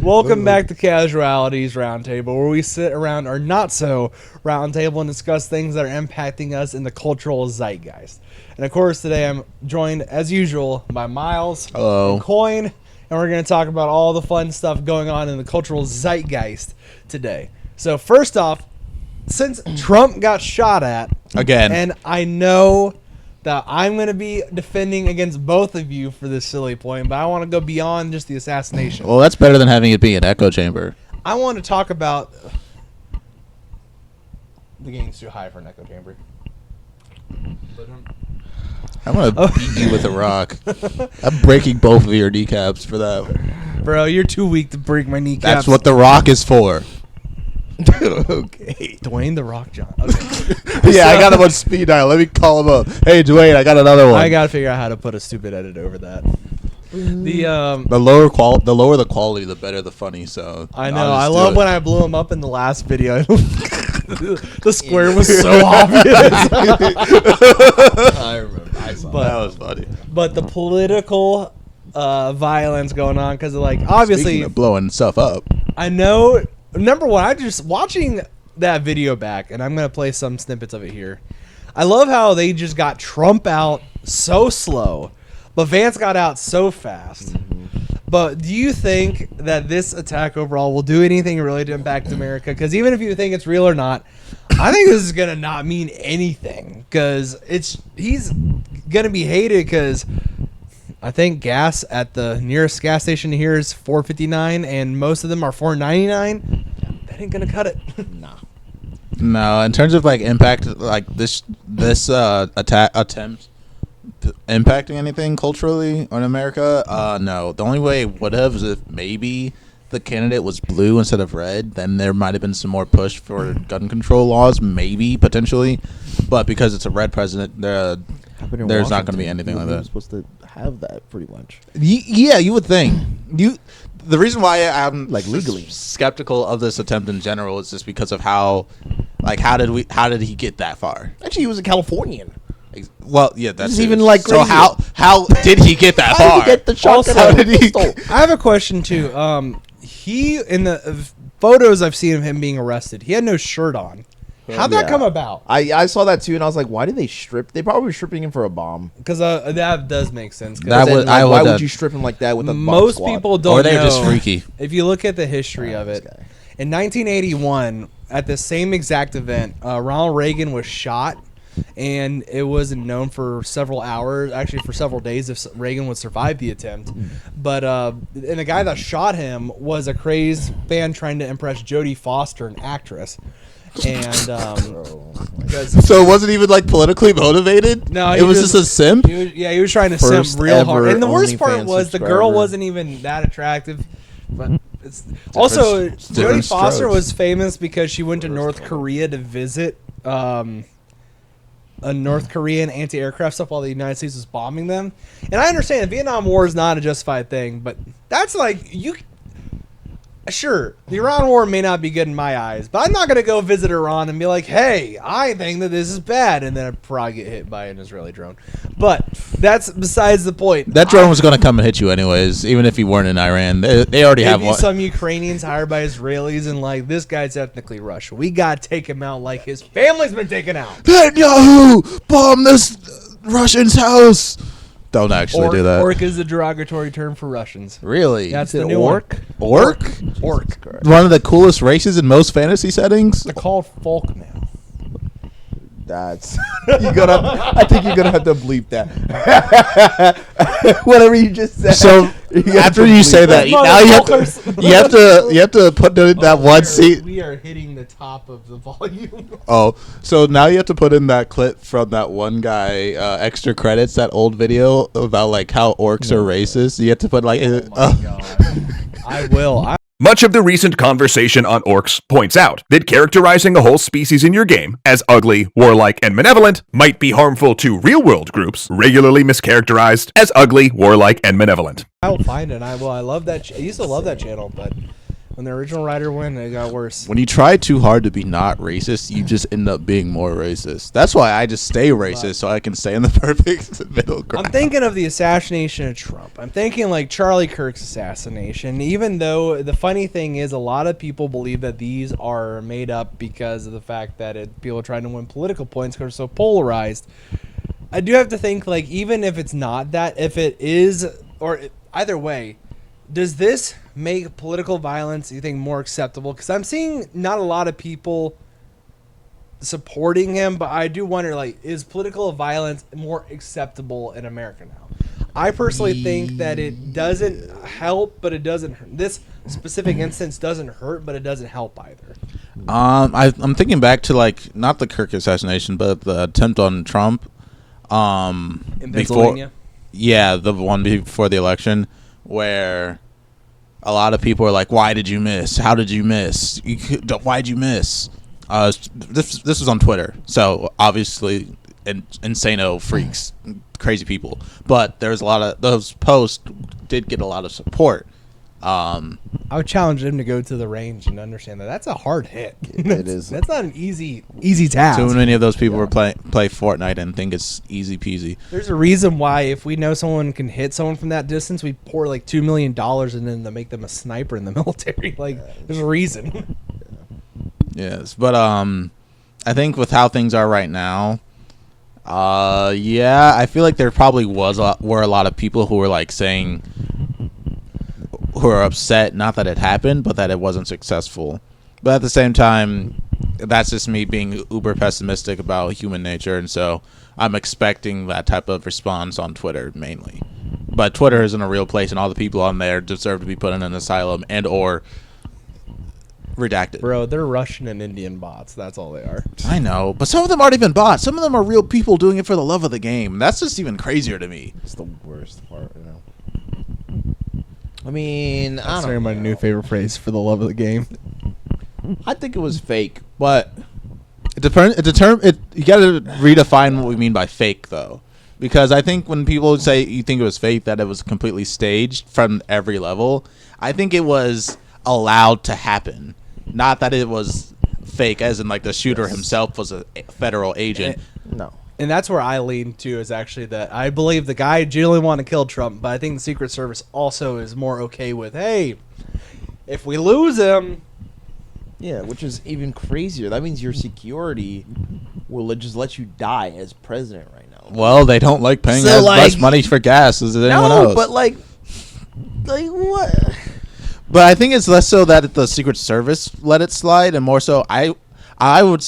Welcome back to Casualities Roundtable, where we sit around our not-so roundtable and discuss things that are impacting us in the cultural zeitgeist. And, of course, today I'm joined, as usual, by Miles and Coin, and we're going to talk about all the fun stuff going on in the cultural zeitgeist today. So, first off, since Trump got shot at, again, and I know that I'm going to be defending against both of you for this silly point, but I want to go beyond just the assassination. Well, that's better than having it be an echo chamber. I want to talk about... The game's too high for an echo chamber. I'm going to beat you with a rock. I'm breaking both of your kneecaps for that. Bro, you're too weak to break my kneecaps. That's what the rock is for. Okay. Dwayne the Rock Johnson. Okay. Yeah, I got him on speed dial. Let me call him up. Hey, Dwayne, I got another one. I got to figure out how to put a stupid edit over that. The lower the quality, the better the funny. So I know. I love when I blew him up in the last video. The square was so obvious. I remember. I saw that was funny. But the political violence going on because, like, obviously, speaking of blowing stuff up, I know. Number one, I just watching that video back, and I'm gonna play some snippets of it here. I love how they just got Trump out so slow, but Vance got out so fast. But do you think that this attack overall will do anything really to impact America? Because even if you think it's real or not, I think this is gonna not mean anything. Because he's gonna be hated because I think gas at the nearest gas station here is $4.59, and most of them are $4.99. That ain't gonna cut it. Nah. No, in terms of like impact, like this attempt impacting anything culturally in America, no. The only way it would have is if maybe the candidate was blue instead of red. Then there might have been some more push for gun control laws, maybe potentially. But because it's a red president, there's not going to be anything like that. You're supposed to have that pretty much. Yeah, you would think. The reason why I'm like legally skeptical of this attempt in general is just because of how did he get that far? Actually, he was a Californian. Well, yeah, that's even like so. crazy. How did he get that far? How did he get the shotgun? How did he? I have a question too. He in the photos I've seen of him being arrested, he had no shirt on. How'd that come about? I saw that too, and I was like, why did they strip? They probably were stripping him for a bomb. Because that does make sense. Why would you strip him like that with a bomb most squad? people don't know. Or they're just freaky. If you look at the history of it, in 1981, at the same exact event, Ronald Reagan was shot, and it wasn't known for several hours, actually for several days, if Reagan would survive the attempt. But and the guy that shot him was a crazed fan trying to impress Jodie Foster, an actress. And so it wasn't even like politically motivated. No, it was just a simp. He was trying to simp real hard. And the worst part was the girl wasn't even that attractive. But it's also Jodie Foster was famous because she went to North Korea to visit a North Korean anti-aircraft stuff while the United States was bombing them. And I understand the Vietnam War is not a justified thing, but that's like you. Sure, the Iran war may not be good in my eyes, but I'm not going to go visit Iran and be like, hey, I think that this is bad, and then I'd probably get hit by an Israeli drone. But that's besides the point. That drone was going to come and hit you anyways, even if you weren't in Iran. They already have one. Some Ukrainians hired by Israelis, and like, this guy's ethnically Russian. We got to take him out like his family's been taken out. Netanyahu, bomb this Russian's house. Don't actually do that. Orc is a derogatory term for Russians. Really? That's the new orc. Orc? Orc. One of the coolest races in most fantasy settings? They're called folk now. That's I think you're gonna have to bleep that. Whatever you just said. So after you say that, now you have to put in that one seat. We are hitting the top of the volume. Oh, so now you have to put in that clip from that one guy, extra credits, that old video about like how orcs are racist. You have to put like. Oh my God. I will. Much of the recent conversation on orcs points out that characterizing a whole species in your game as ugly, warlike, and malevolent might be harmful to real-world groups regularly mischaracterized as ugly, warlike, and malevolent. I will find it. I love that. I used to love that channel, but When the original writer went, it got worse. When you try too hard to be not racist, you just end up being more racist. That's why I just stay racist, so I can stay in the perfect middle ground. I'm thinking of the assassination of Trump. I'm thinking like Charlie Kirk's assassination, even though the funny thing is a lot of people believe that these are made up because of the fact that people are trying to win political points because they're so polarized. I do have to think, like, even if it's not that, if it is, or either way, does this make political violence, you think, more acceptable? Because I'm seeing not a lot of people supporting him, but I do wonder, like, is political violence more acceptable in America now? I personally think that it doesn't help, but it doesn't hurt. This specific instance doesn't hurt, but it doesn't help either. I'm thinking back to, like, not the Kirk assassination, but the attempt on Trump. In Pennsylvania? Yeah, the one before the election, where a lot of people are like, "Why did you miss? How did you miss? Why'd you miss?" This was on Twitter, so obviously insano freaks, crazy people. But there's a lot of those posts did get a lot of support. I would challenge him to go to the range and understand that that's a hard hit. It is. That's not an easy task. Too many of those people were play Fortnite and think it's easy peasy. There's a reason why if we know someone can hit someone from that distance, we pour like $2 million in them to make them a sniper in the military. Like, there's a reason. Yes, but I think with how things are right now, yeah, I feel like there probably were a lot of people who were like saying, who are upset, not that it happened, but that it wasn't successful. But at the same time, that's just me being uber pessimistic about human nature, and so I'm expecting that type of response on Twitter mainly. But Twitter isn't a real place, and all the people on there deserve to be put in an asylum and or redacted. Bro, they're Russian and Indian bots. That's all they are. I know, but some of them aren't even bots. Some of them are real people doing it for the love of the game. That's just even crazier to me. It's the worst part, you know. I mean, I That's don't know. my new favorite phrase, for the love of the game. I think it was fake, but You got to redefine what we mean by fake, though, because I think when people say you think it was fake, that it was completely staged from every level. I think it was allowed to happen, not that it was fake, as in like the shooter himself was a federal agent. no. And that's where I lean to, is actually that I believe the guy genuinely wanted to kill Trump, but I think the Secret Service also is more okay with, hey, if we lose him. Yeah, which is even crazier. That means your security will just let you die as president right now. Well, they don't like paying So, as like, much money for gas as anyone else. but like what? But I think it's less so that the Secret Service let it slide, and more so I would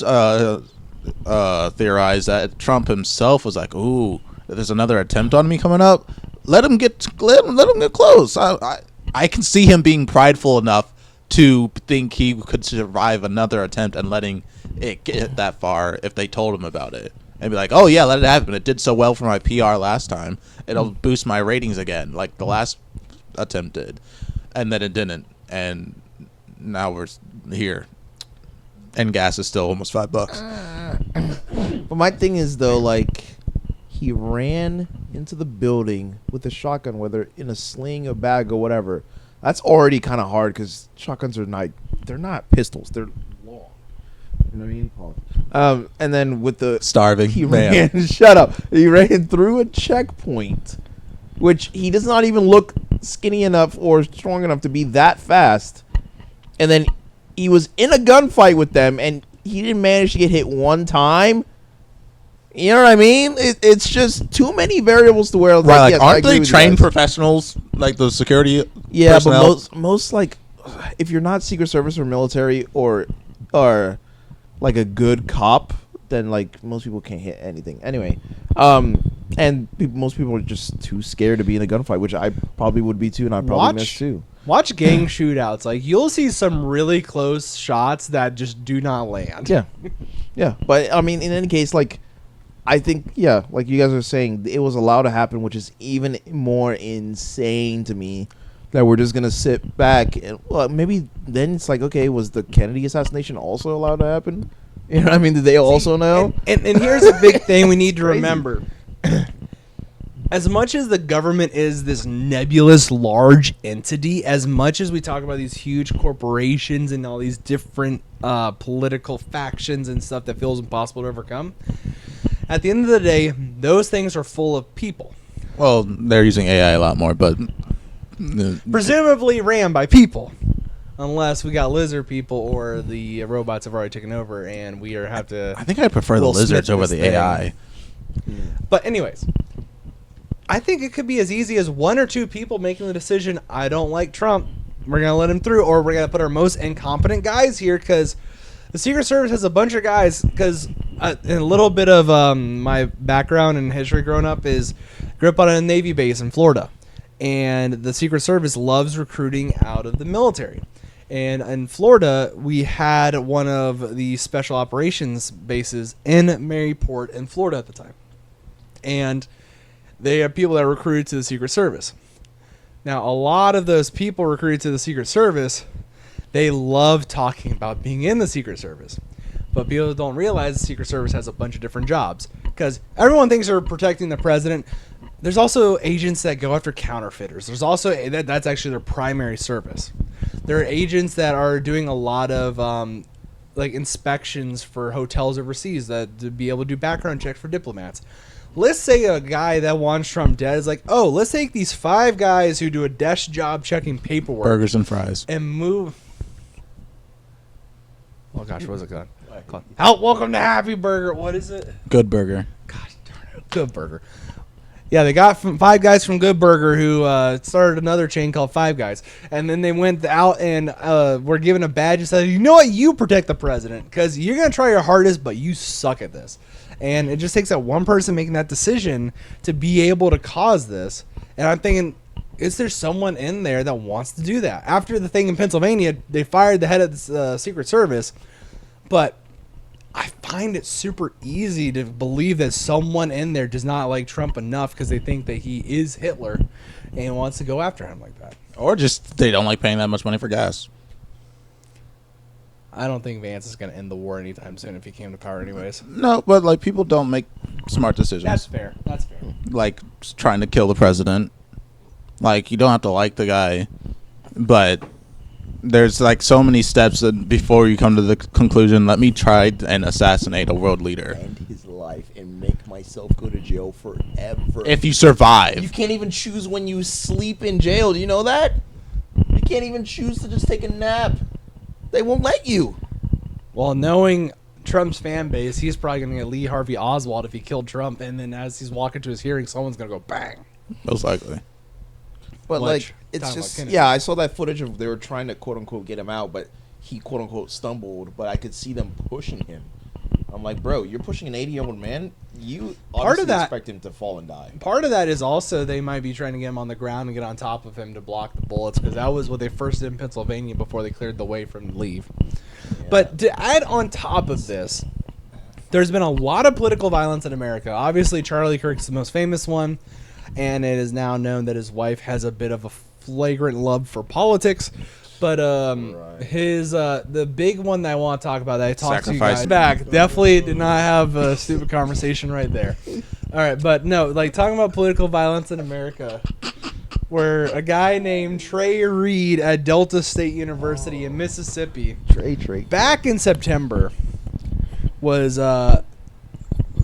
theorize that Trump himself was like, "Ooh, there's another attempt on me coming up. Let him get close." I can see him being prideful enough to think he could survive another attempt and letting it get that far if they told him about it. And be like, "Oh yeah, let it happen. It did so well for my PR last time. It'll boost my ratings again, like the last attempt did." And then it didn't, and now we're here, and gas is still almost $5. But my thing is though, like, he ran into the building with a shotgun, whether in a sling, a bag, or whatever. That's already kind of hard because shotguns are they're not pistols. They're long. You know what I mean? And then with the Starving. he Man. ran. Shut up. He ran through a checkpoint, which he does not even look skinny enough or strong enough to be that fast. And then he was in a gunfight with them, and he didn't manage to get hit one time. You know what I mean? It's just too many variables to where. Right, like, yes, I aren't agree they with you trained guys. professionals, like the security Yeah, personnel? but most like, if you're not Secret Service or military or like a good cop, then like most people can't hit anything. Anyway, and most people are just too scared to be in a gunfight, which I probably would be too, and I'd probably miss too. Watch gang shootouts. Like, you'll see some really close shots that just do not land. Yeah, yeah. But I mean, in any case, like, I think, yeah, like you guys are saying, it was allowed to happen, which is even more insane to me. That we're just gonna sit back and, well, maybe then it's like, okay, was the Kennedy assassination also allowed to happen? You know what I mean? Did they also know? And here's a big thing we need to Crazy. remember. as much as the government is this nebulous large entity, as much as we talk about these huge corporations and all these different political factions and stuff that feels impossible to overcome, at the end of the day, those things are full of people. Well, they're using AI a lot more, but Presumably ran by people. Unless we got lizard people or the robots have already taken over and we have to... I think I prefer the Will lizards Smith over this the thing. AI. But anyways, I think it could be as easy as one or two people making the decision, I don't like Trump, we're going to let him through, or we're going to put our most incompetent guys here because the Secret Service has a bunch of guys, because a little bit of my background and history growing up is grew up on a Navy base in Florida. And the Secret Service loves recruiting out of the military. And in Florida, we had one of the special operations bases in Maryport in Florida at the time. And they have people that are recruited to the Secret Service. Now, a lot of those people recruited to the Secret Service, they love talking about being in the Secret Service. But people don't realize the Secret Service has a bunch of different jobs. Because everyone thinks they're protecting the president. There's also agents that go after counterfeiters. There's also, that's actually their primary service. There are agents that are doing a lot of like inspections for hotels overseas that to be able to do background checks for diplomats. Let's say a guy that wants Trump dead is like, oh, let's take these 5 guys who do a desk job checking paperwork Burgers and fries. and move. Oh gosh, what was it called? Welcome to Happy Burger. What is it? Good burger. Gosh darn it, Good Burger. Yeah, they got 5 guys from Good Burger who started another chain called Five Guys. And then they went out and were given a badge and said, you know what, you protect the president because you're going to try your hardest, but you suck at this. And it just takes that one person making that decision to be able to cause this. And I'm thinking, is there someone in there that wants to do that? After the thing in Pennsylvania, they fired the head of the Secret Service. But I find it super easy to believe that someone in there does not like Trump enough because they think that he is Hitler and wants to go after him like that. Or just they don't like paying that much money for gas. I don't think Vance is going to end the war anytime soon if he came to power anyways. No, but like people don't make smart decisions. That's fair. That's fair. Like trying to kill the president. Like you don't have to like the guy, but there's like so many steps that before you come to the conclusion, let me try and assassinate a world leader. End his life and make myself go to jail forever. If you survive. You can't even choose when you sleep in jail. Do you know that? You can't even choose to just take a nap. They won't let you. Well, knowing Trump's fan base, he's probably going to get Lee Harvey Oswald if he killed Trump. And then as he's walking to his hearing, someone's going to go bang. Most likely. But Which, like, it's talking just, about Kennedy. yeah, I saw that footage of they were trying to quote unquote get him out, but he quote unquote stumbled. But I could see them pushing him. I'm like, bro, you're pushing an 80-year-old man. You Part of obviously that- expect him to fall and die. Part of that is also they might be trying to get him on the ground and get on top of him to block the bullets because that was what they first did in Pennsylvania before they cleared the way for him to leave. But to add on top of this, there's been a lot of political violence in America. Obviously, Charlie Kirk's the most famous one, and it is now known that his wife has a bit of a flagrant love for politics. But his the big one that I want to talk about that I talked to you guys Sacrifice. back definitely did not have a stupid conversation right there. All right, but no, like talking about political violence in America, where a guy named Trey Reed at Delta State University in Mississippi Trey. back in September was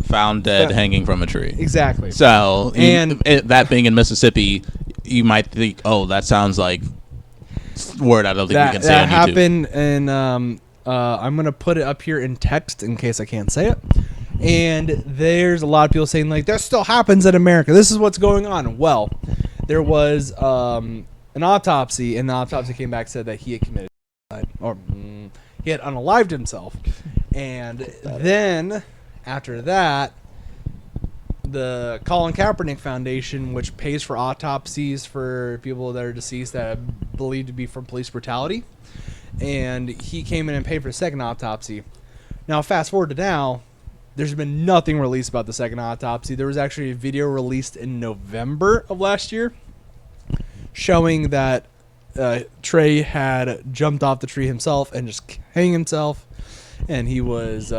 Found dead hanging from a tree. exactly. So, And- that being in Mississippi, you might think, oh, that sounds like word I don't think we can say that on YouTube. happened, and I'm gonna put it up here in text in case I can't say it. And there's a lot of people saying like, "That still happens in America. This is what's going on." Well, there was an autopsy, and the autopsy came back said that he had committed suicide, or he had unalived himself. And then after that, the Colin Kaepernick Foundation, which pays for autopsies for people that are deceased that are believed to be from police brutality, and he came in and paid for the second autopsy. Now, fast forward to now, there's been nothing released about the second autopsy. There was actually a video released in November of last year showing that Trey had jumped off the tree himself and just hanged himself, and he was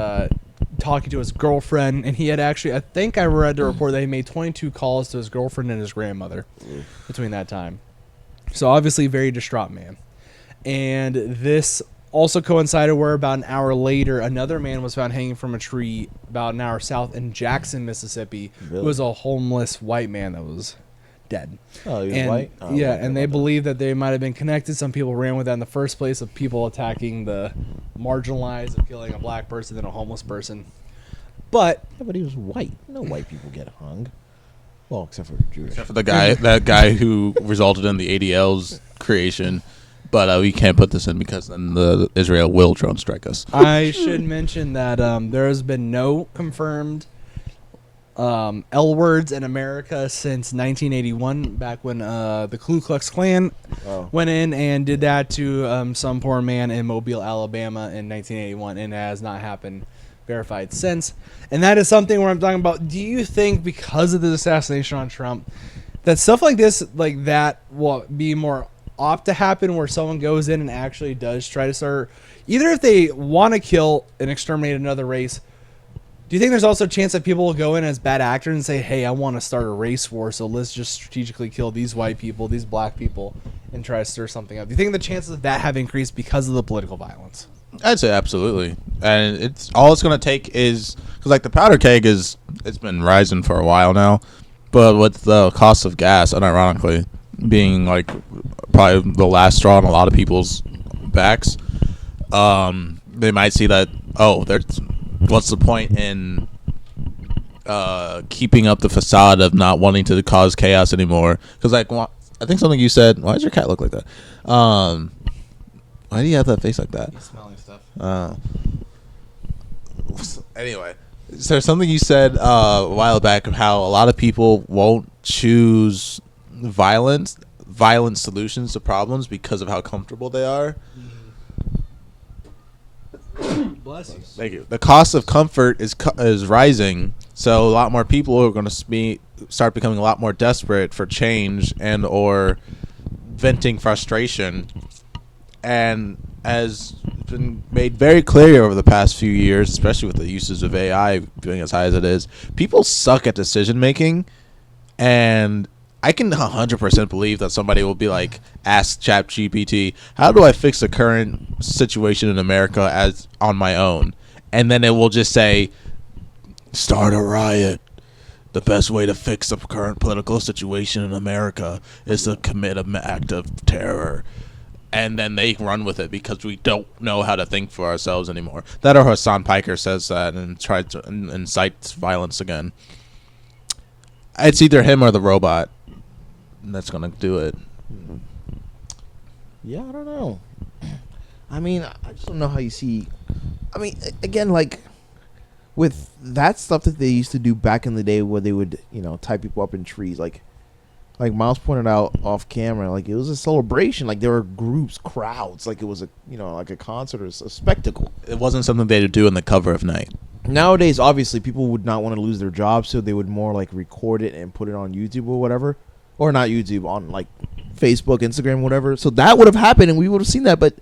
talking to his girlfriend, and he had actually, I think I read the report that he made 22 calls to his girlfriend and his grandmother between that time. So obviously very distraught man. And this also coincided where about an hour later, another man was found hanging from a tree about an hour south in Jackson, Mississippi. Really? Who was a homeless white man that was dead. Oh, he was And white? Oh, yeah, okay, and they about that. believe that they might have been connected. Some people ran with that in the first place of people attacking the marginalized of killing a black person than a homeless person. But Yeah, but he was white. No white people get hung. Well, except for Jewish. Except for that guy who resulted in the ADL's creation. But we can't put this in because then the Israel will drone strike us. I should mention that there has been no confirmed L words in America since 1981, back when the Ku Klux Klan went in and did that to some poor man in Mobile, Alabama in 1981, and it has not happened verified since. And that is something where I'm talking about, do you think because of the assassination on Trump that stuff like this, like that, will be more apt to happen, where someone goes in and actually does try to start, either if they want to kill and exterminate another race? Do you think there's also a chance that people will go in as bad actors and say, hey, I want to start a race war, so let's just strategically kill these white people, these black people, and try to stir something up? Do you think the chances of that have increased because of the political violence? I'd say absolutely, and it's all it's going to take is because like the powder keg it's been rising for a while now, but with the cost of gas, unironically, being like probably the last straw on a lot of people's backs, they might see that what's the point in keeping up the facade of not wanting to cause chaos anymore? Because like I think something you said. Why does your cat look like that? Why do you have that face like that? He's smelling stuff. Anyway, so something you said a while back of how a lot of people won't choose violent solutions to problems because of how comfortable they are. Bless you. Thank you. The cost of comfort is rising, so a lot more people are going to start becoming a lot more desperate for change and or venting frustration. And as been made very clear over the past few years, especially with the uses of AI being as high as it is, people suck at decision making, and I can 100% believe that somebody will be like, ask ChatGPT, how do I fix the current situation in America as on my own? And then it will just say, start a riot. The best way to fix the current political situation in America is to commit an act of terror. And then they run with it because we don't know how to think for ourselves anymore. That or Hassan Piker says that and tries to incite violence again. It's either him or the robot that's going to do it. Yeah, I don't know. I mean, I just don't know how you see. I mean, again, like with that stuff that they used to do back in the day, where they would, tie people up in trees, like Miles pointed out off camera, like it was a celebration, like there were groups, crowds, like it was a, like a concert or a spectacle. It wasn't something they'd do in the cover of night. Nowadays, obviously, people would not want to lose their jobs, so they would more like record it and put it on YouTube or whatever. Or not YouTube, on like Facebook, Instagram, whatever. So that would have happened and we would have seen that. But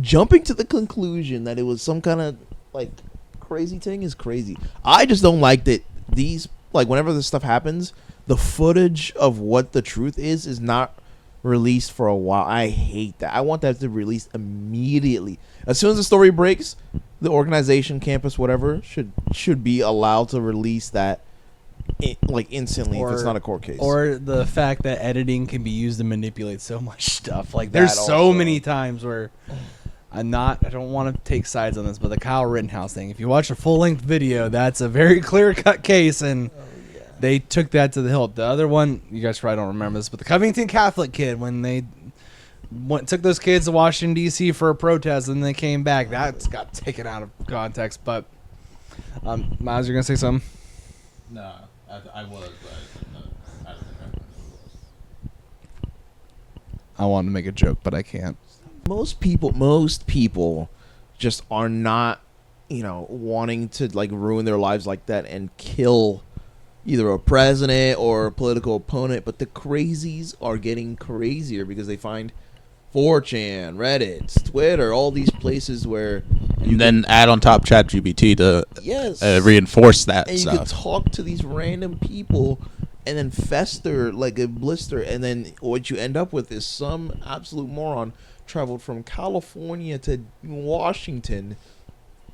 jumping to the conclusion that it was some kind of like crazy thing is crazy. I just don't like that these, like whenever this stuff happens, the footage of what the truth is not released for a while. I hate that. I want that to release immediately. As soon as the story breaks, the organization, campus, whatever, should be allowed to release that instantly, if it's not a court case. Or the fact that editing can be used to manipulate so much stuff. Like there's That so also. many times where I don't want to take sides on this, but the Kyle Rittenhouse thing, if you watch a full-length video, that's a very clear-cut case, and they took that to the hilt. The other one, you guys probably don't remember this, but the Covington Catholic kid, when they took those kids to Washington, D.C. for a protest, and they came back, that's got taken out of context. But, Miles, you're going to say something? No, I was, but I don't think I wanted to make a joke, but I can't. Most people just are not, wanting to like ruin their lives like that and kill either a president or a political opponent. But the crazies are getting crazier because they find 4chan, Reddit, Twitter, all these places where, And then add on top ChatGPT to Yes. reinforce that And you stuff. could talk to these random people and then fester like a blister, and then what you end up with is some absolute moron traveled from California to Washington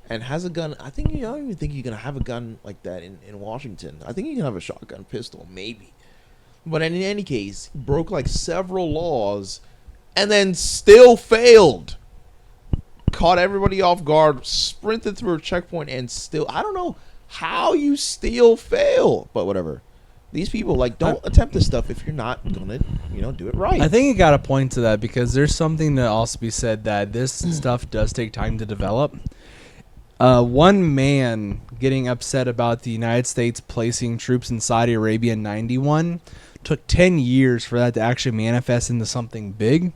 and has a gun. I don't even think you can have a gun like that in Washington. I think you can have a shotgun pistol, maybe. But in any case, broke like several laws and then still failed. Caught everybody off guard, sprinted through a checkpoint, and still, I don't know how you still fail, but whatever. These people don't attempt this stuff if you're not gonna, do it right. I think you got to point to that because there's something to also be said that this stuff does take time to develop. One man getting upset about the United States placing troops in Saudi Arabia in 91 took 10 years for that to actually manifest into something big.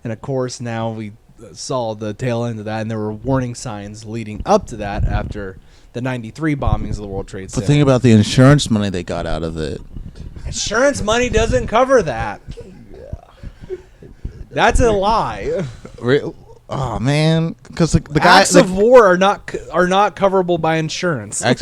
And of course, now we saw the tail end of that, and there were warning signs leading up to that after the 93 bombings of the World Trade Center. But think about the insurance money they got out of it. Insurance money doesn't cover that. That's a lie. Oh man, because the guy Acts of war are not coverable by insurance. I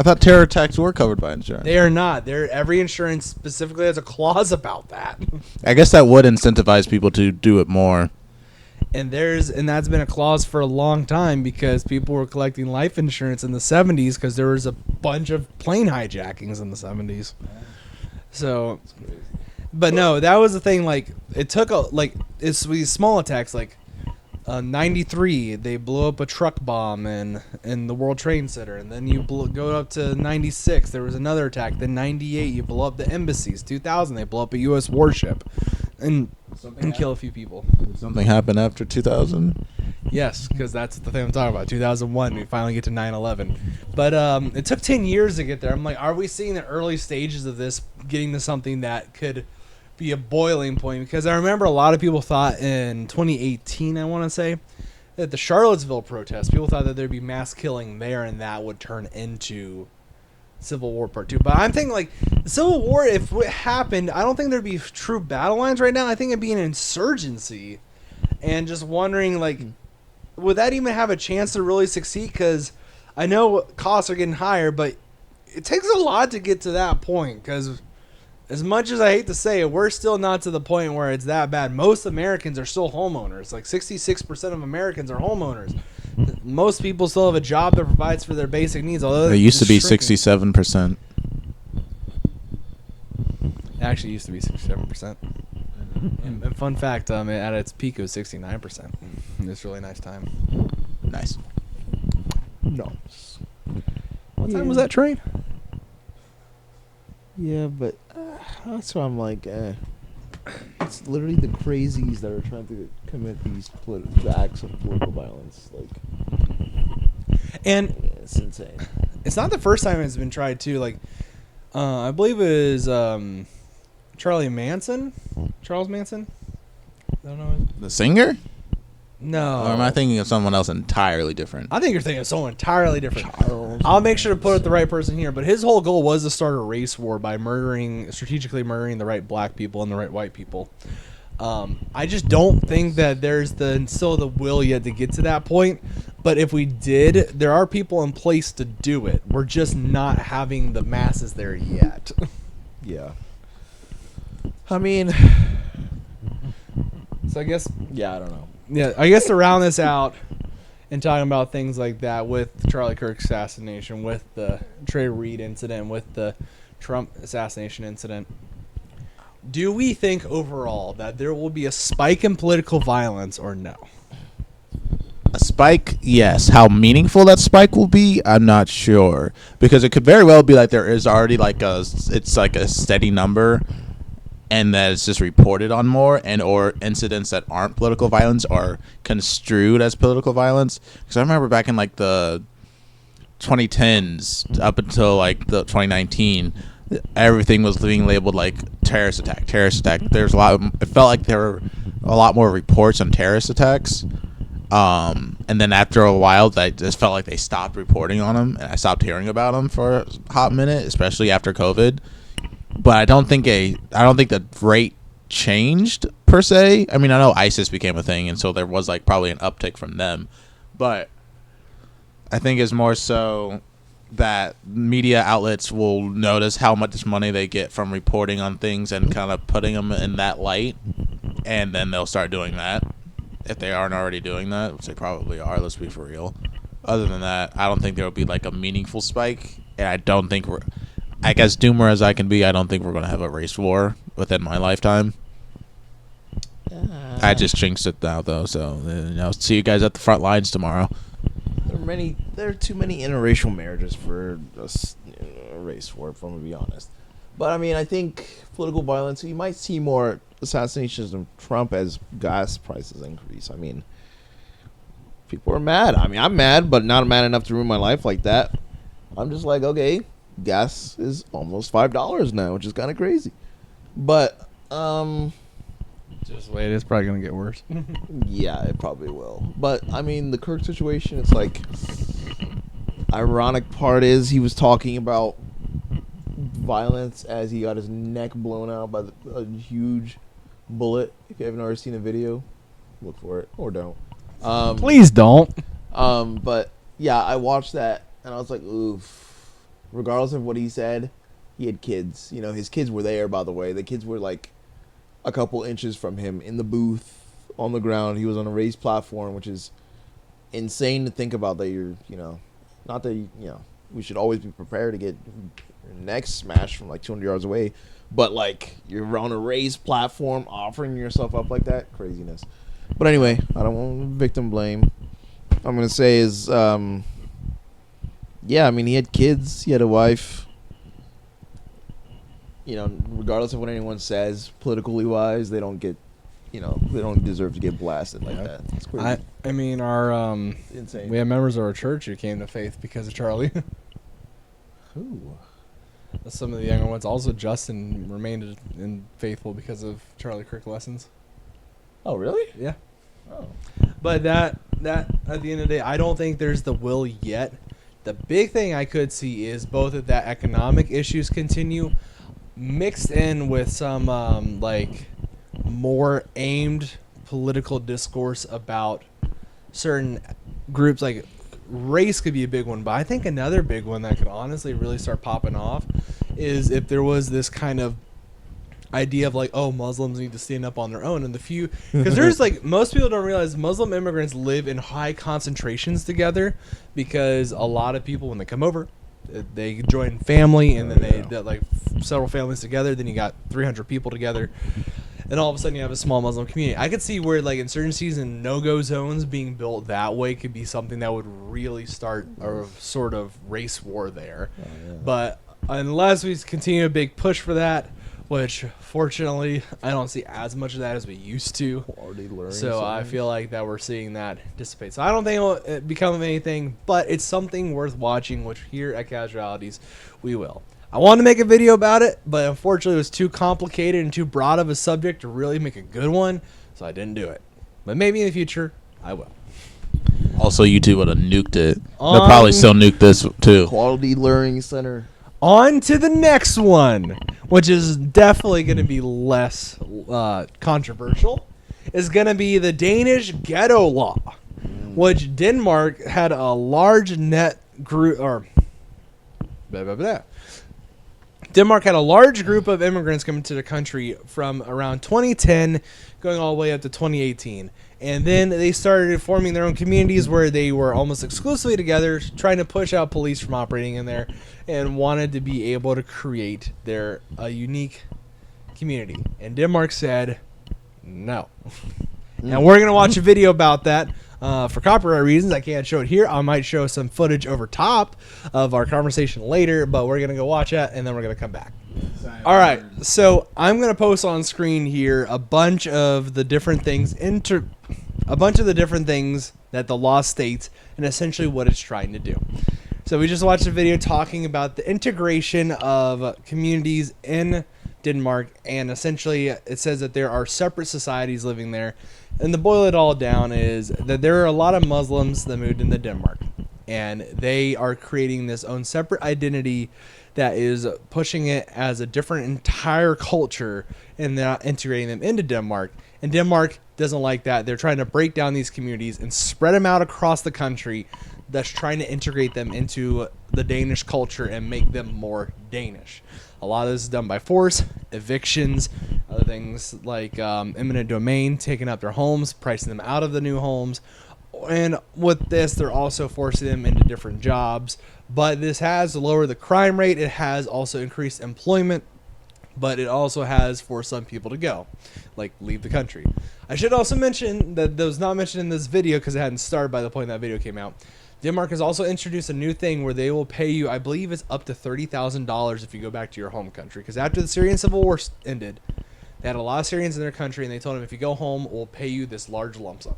thought terror attacks were covered by insurance. They are not. Every insurance specifically has a clause about that. I guess that would incentivize people to do it more. And that's been a clause for a long time because people were collecting life insurance in the 70s because there was a bunch of plane hijackings in the 70s. So, but no, that was the thing. It took it's these small attacks. 93, they blew up a truck bomb in the World Trade Center, and then you go up to 96. There was another attack. Then 98, you blow up the embassies. 2000, they blow up a U.S. warship, and kill a few people. Did something happen after 2000? Yes, because that's the thing I'm talking about. 2001, we finally get to 9/11. But it took 10 years to get there. I'm like, are we seeing the early stages of this getting to something that could be a boiling point? Because I remember a lot of people thought in 2018, I want to say, that the Charlottesville protests, people thought that there'd be mass killing there and that would turn into Civil War Part 2. But I'm thinking the Civil War, if it happened, I don't think there'd be true battle lines right now. I think it'd be an insurgency. And just wondering, would that even have a chance to really succeed? Because I know costs are getting higher, but it takes a lot to get to that point. Because as much as I hate to say it, we're still not to the point where it's that bad. Most Americans are still homeowners. 66% of Americans are homeowners. Most people still have a job that provides for their basic needs. Although It used to be shrinking. 67%. It actually used to be 67%. And fun fact, at its peak, it was 69%. It's a really nice time. Nice. No. What time was that train? Yeah, but that's why I'm like, it's literally the crazies that are trying to commit these acts of political violence. And It's insane. it's not the first time it's been tried, too. I believe it was Charles Manson? I don't know. The singer? No. Or am I thinking of someone else entirely different? I think you're thinking of someone entirely different. I'll make sure to put up the right person here. But his whole goal was to start a race war by strategically murdering the right black people and the right white people. I just don't think that there's still the will yet to get to that point. But if we did, there are people in place to do it. We're just not having the masses there yet. Yeah. I mean, So I guess, yeah, I don't know. yeah, I guess to round this out and talking about things like that with the Charlie Kirk assassination, with the Trey Reed incident, with the Trump assassination incident, do we think overall that there will be a spike in political violence or no? A spike, yes. How meaningful that spike will be, I'm not sure. Because it could very well be there is already it's a steady number, and that it's just reported on more, and or incidents that aren't political violence are construed as political violence. Because I remember back in the 2010s up until the 2019, everything was being labeled terrorist attack. There's it felt like there were a lot more reports on terrorist attacks. And then after a while, I just felt like they stopped reporting on them, and I stopped hearing about them for a hot minute, especially after COVID. But I don't think the rate changed per se. I mean, I know ISIS became a thing, and so there was probably an uptick from them. but I think it's more so that media outlets will notice how much money they get from reporting on things and kind of putting them in that light, and then they'll start doing that if they aren't already doing that, which they probably are. Let's be for real. Other than that, I don't think there will be like a meaningful spike, and I don't think we're, I guess, doomer as I can be, I don't think we're going to have a race war within my lifetime. I just jinxed it now, though, so see you guys at the front lines tomorrow. There are too many interracial marriages for a race war, if I'm gonna be honest. But I mean, I think political violence. You might see more assassinations of Trump as gas prices increase. I mean, people are mad. I mean, I'm mad, but not mad enough to ruin my life like that. I'm just like, okay, gas is almost $5 now, which is kind of crazy. But Just wait, it's probably gonna get worse. yeah, it probably will. But I mean, the Kirk situation, it's like, ironic part is he was talking about violence as he got his neck blown out by a huge bullet. If you haven't already seen a video, look for it or don't. Please don't. But yeah, I watched that and I was like, oof. Regardless of what he said, he had kids. You know, his kids were there, by the way. The kids were like a couple inches from him in the booth on the ground. He was on a raised platform, which is insane to think about, that you're, not that, we should always be prepared to get your neck smashed from like 200 yards away, but like you're on a raised platform offering yourself up like that. Craziness. But anyway, I don't want victim blame. I'm going to say is, yeah, I mean, he had kids, he had a wife. Regardless of what anyone says, politically wise, they don't get, they don't deserve to get blasted like that. It's crazy. I mean, our Insane. we have members of our church who came to faith because of Charlie. Who? Some of the younger ones. Also, Justin remained faithful because of Charlie Kirk lessons. Oh, really? Yeah. Oh. But that at the end of the day, I don't think there's the will yet. The big thing I could see is both of that economic issues continue, mixed in with some more aimed political discourse about certain groups. Like race could be a big one, but I think another big one that could honestly really start popping off is if there was this kind of idea of like, oh, Muslims need to stand up on their own, and the few, because there's like, most people don't realize Muslim immigrants live in high concentrations together, because a lot of people, when they come over, they join family, and then they like several families together, then you got 300 people together, and all of a sudden you have a small Muslim community. I could see where like in certain season no-go zones being built that way could be something that would really start a sort of race war there. But unless we continue a big push for that, which fortunately I don't see as much of that as we used to. So I feel like that we're seeing that dissipate. So I don't think it'll become anything, but it's something worth watching, which here at Casualities we will. I wanted to make a video about it, but unfortunately it was too complicated and too broad of a subject to really make a good one, so I didn't do it. But maybe in the future I will. Also, YouTube would have nuked it. They'll probably still nuke this too. Quality Learning Center. On to the next one, which is definitely going to be less controversial, is going to be the Danish ghetto law, which Denmark had a large net group, or Denmark had a large group of immigrants coming to the country from around 2010 going all the way up to 2018. And then they started forming their own communities where they were almost exclusively together, trying to push out police from operating in there, and wanted to be able to create their unique community. And Denmark said no. And we're going to watch a video about that. For copyright reasons, I can't show it here. I might show some footage over top of our conversation later, but we're going to go watch that, and then we're going to come back. All right, so I'm going to post on screen here a bunch of the different things that the law states and essentially what it's trying to do. So we just watched a video talking about the integration of communities in Denmark, and essentially it says that there are separate societies living there. And to boil it all down is that there are a lot of Muslims that moved into Denmark, and they are creating this own separate identity that is pushing it as a different entire culture, and they're not integrating them into Denmark. And Denmark doesn't like that. They're trying to break down these communities and spread them out across the country. That's trying to integrate them into the Danish culture and make them more Danish. A lot of this is done by force, evictions, other things like eminent domain, taking up their homes, pricing them out of the new homes. And with this, they're also forcing them into different jobs. But this has lowered the crime rate. It has also increased employment. But it also has forced some people to go, like leave the country. I should also mention that was not mentioned in this video because it hadn't started by the point that video came out. Denmark has also introduced a new thing where they will pay you, I believe it's up to $30,000 if you go back to your home country. Because after the Syrian civil war ended, they had a lot of Syrians in their country, and they told them if you go home, we'll pay you this large lump sum.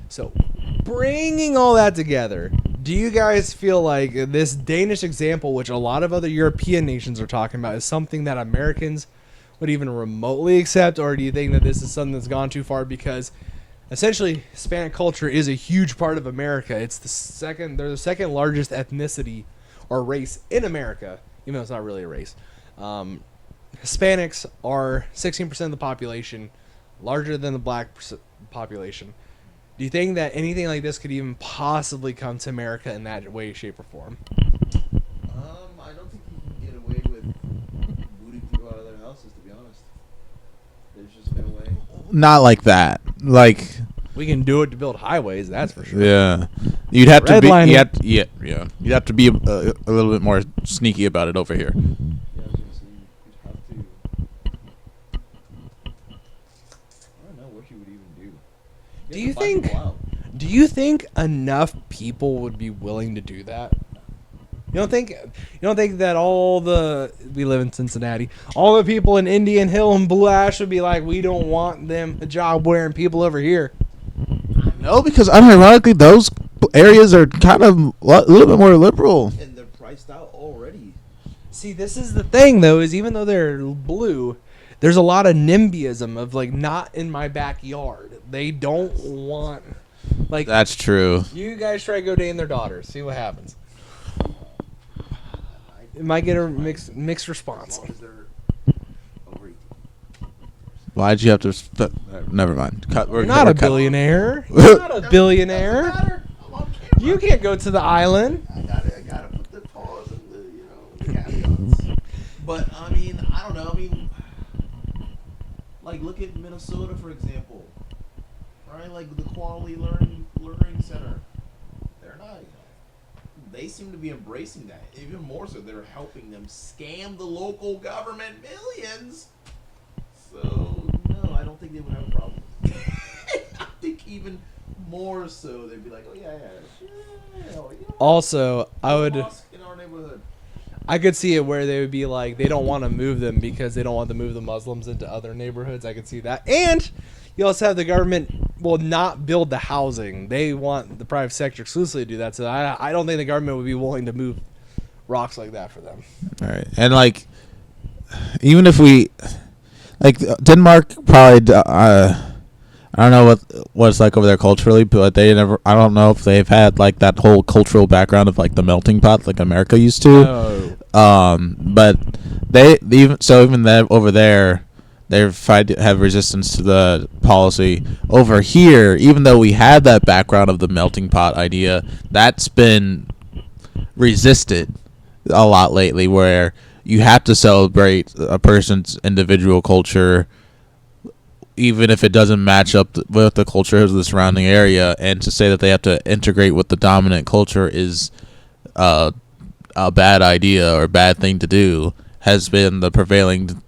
So, bringing all that together, do you guys feel like this Danish example, which a lot of other European nations are talking about, is something that Americans would even remotely accept? Or do you think that this is something that's gone too far? Because essentially, Hispanic culture is a huge part of America. They're the second largest ethnicity or race in America, even though it's not really a race. Hispanics are 16% of the population, larger than the black population. Do you think that anything like this could even possibly come to America in that way, shape, or form? I don't think you can get away with booting people out of their houses, to be honest. There's just no way. Not like that. Like, we can do it to build highways, that's for sure. yeah, you'd have to be. Redlining. Yeah. You'd have to be a little bit more sneaky about it over here. Yeah, I was gonna say you'd have to. I don't know what you would even do. Do you think enough people would be willing to do that? You don't think that we live in Cincinnati, all the people in Indian Hill and Blue Ash would be like, we don't want them a job wearing people over here? No, because unironically, those areas are kind of a little bit more liberal. And they're priced out already. See, this is the thing, though, is even though they're blue, there's a lot of NIMBYism of, like, not in my backyard. They don't want, like... That's true. You guys try to go date their daughters. See what happens. It might get a mixed response. As long as they're over 18. Why'd you have to... never mind. You're not a billionaire. You're not a billionaire. You can't go to the island. I gotta put the pause and the caveats. But I mean, I don't know. I mean, like look at Minnesota for example, right? Like the Quality Learning Center. They're not. They seem to be embracing that even more so. They're helping them scam the local government millions. So no, I don't think they would have a problem. I think even more so, they'd be like, "Oh yeah. Also, I would. Mosque in our neighborhood." I could see it where they would be like, they don't want to move them because they don't want to move the Muslims into other neighborhoods. I could see that. And you also have the government will not build the housing. They want the private sector exclusively to do that. So I don't think the government would be willing to move rocks like that for them. All right. And, like, even if we... Like, Denmark probably... I don't know what it's like over there culturally, but they never... I don't know if they've had, like, that whole cultural background of, like, the melting pot like America used to. But even over there, have resistance to the policy. Over here, even though we had that background of the melting pot idea, that's been resisted a lot lately, where you have to celebrate a person's individual culture even if it doesn't match up with the culture of the surrounding area, and to say that they have to integrate with the dominant culture is a bad idea or a bad thing to do, has been the prevailing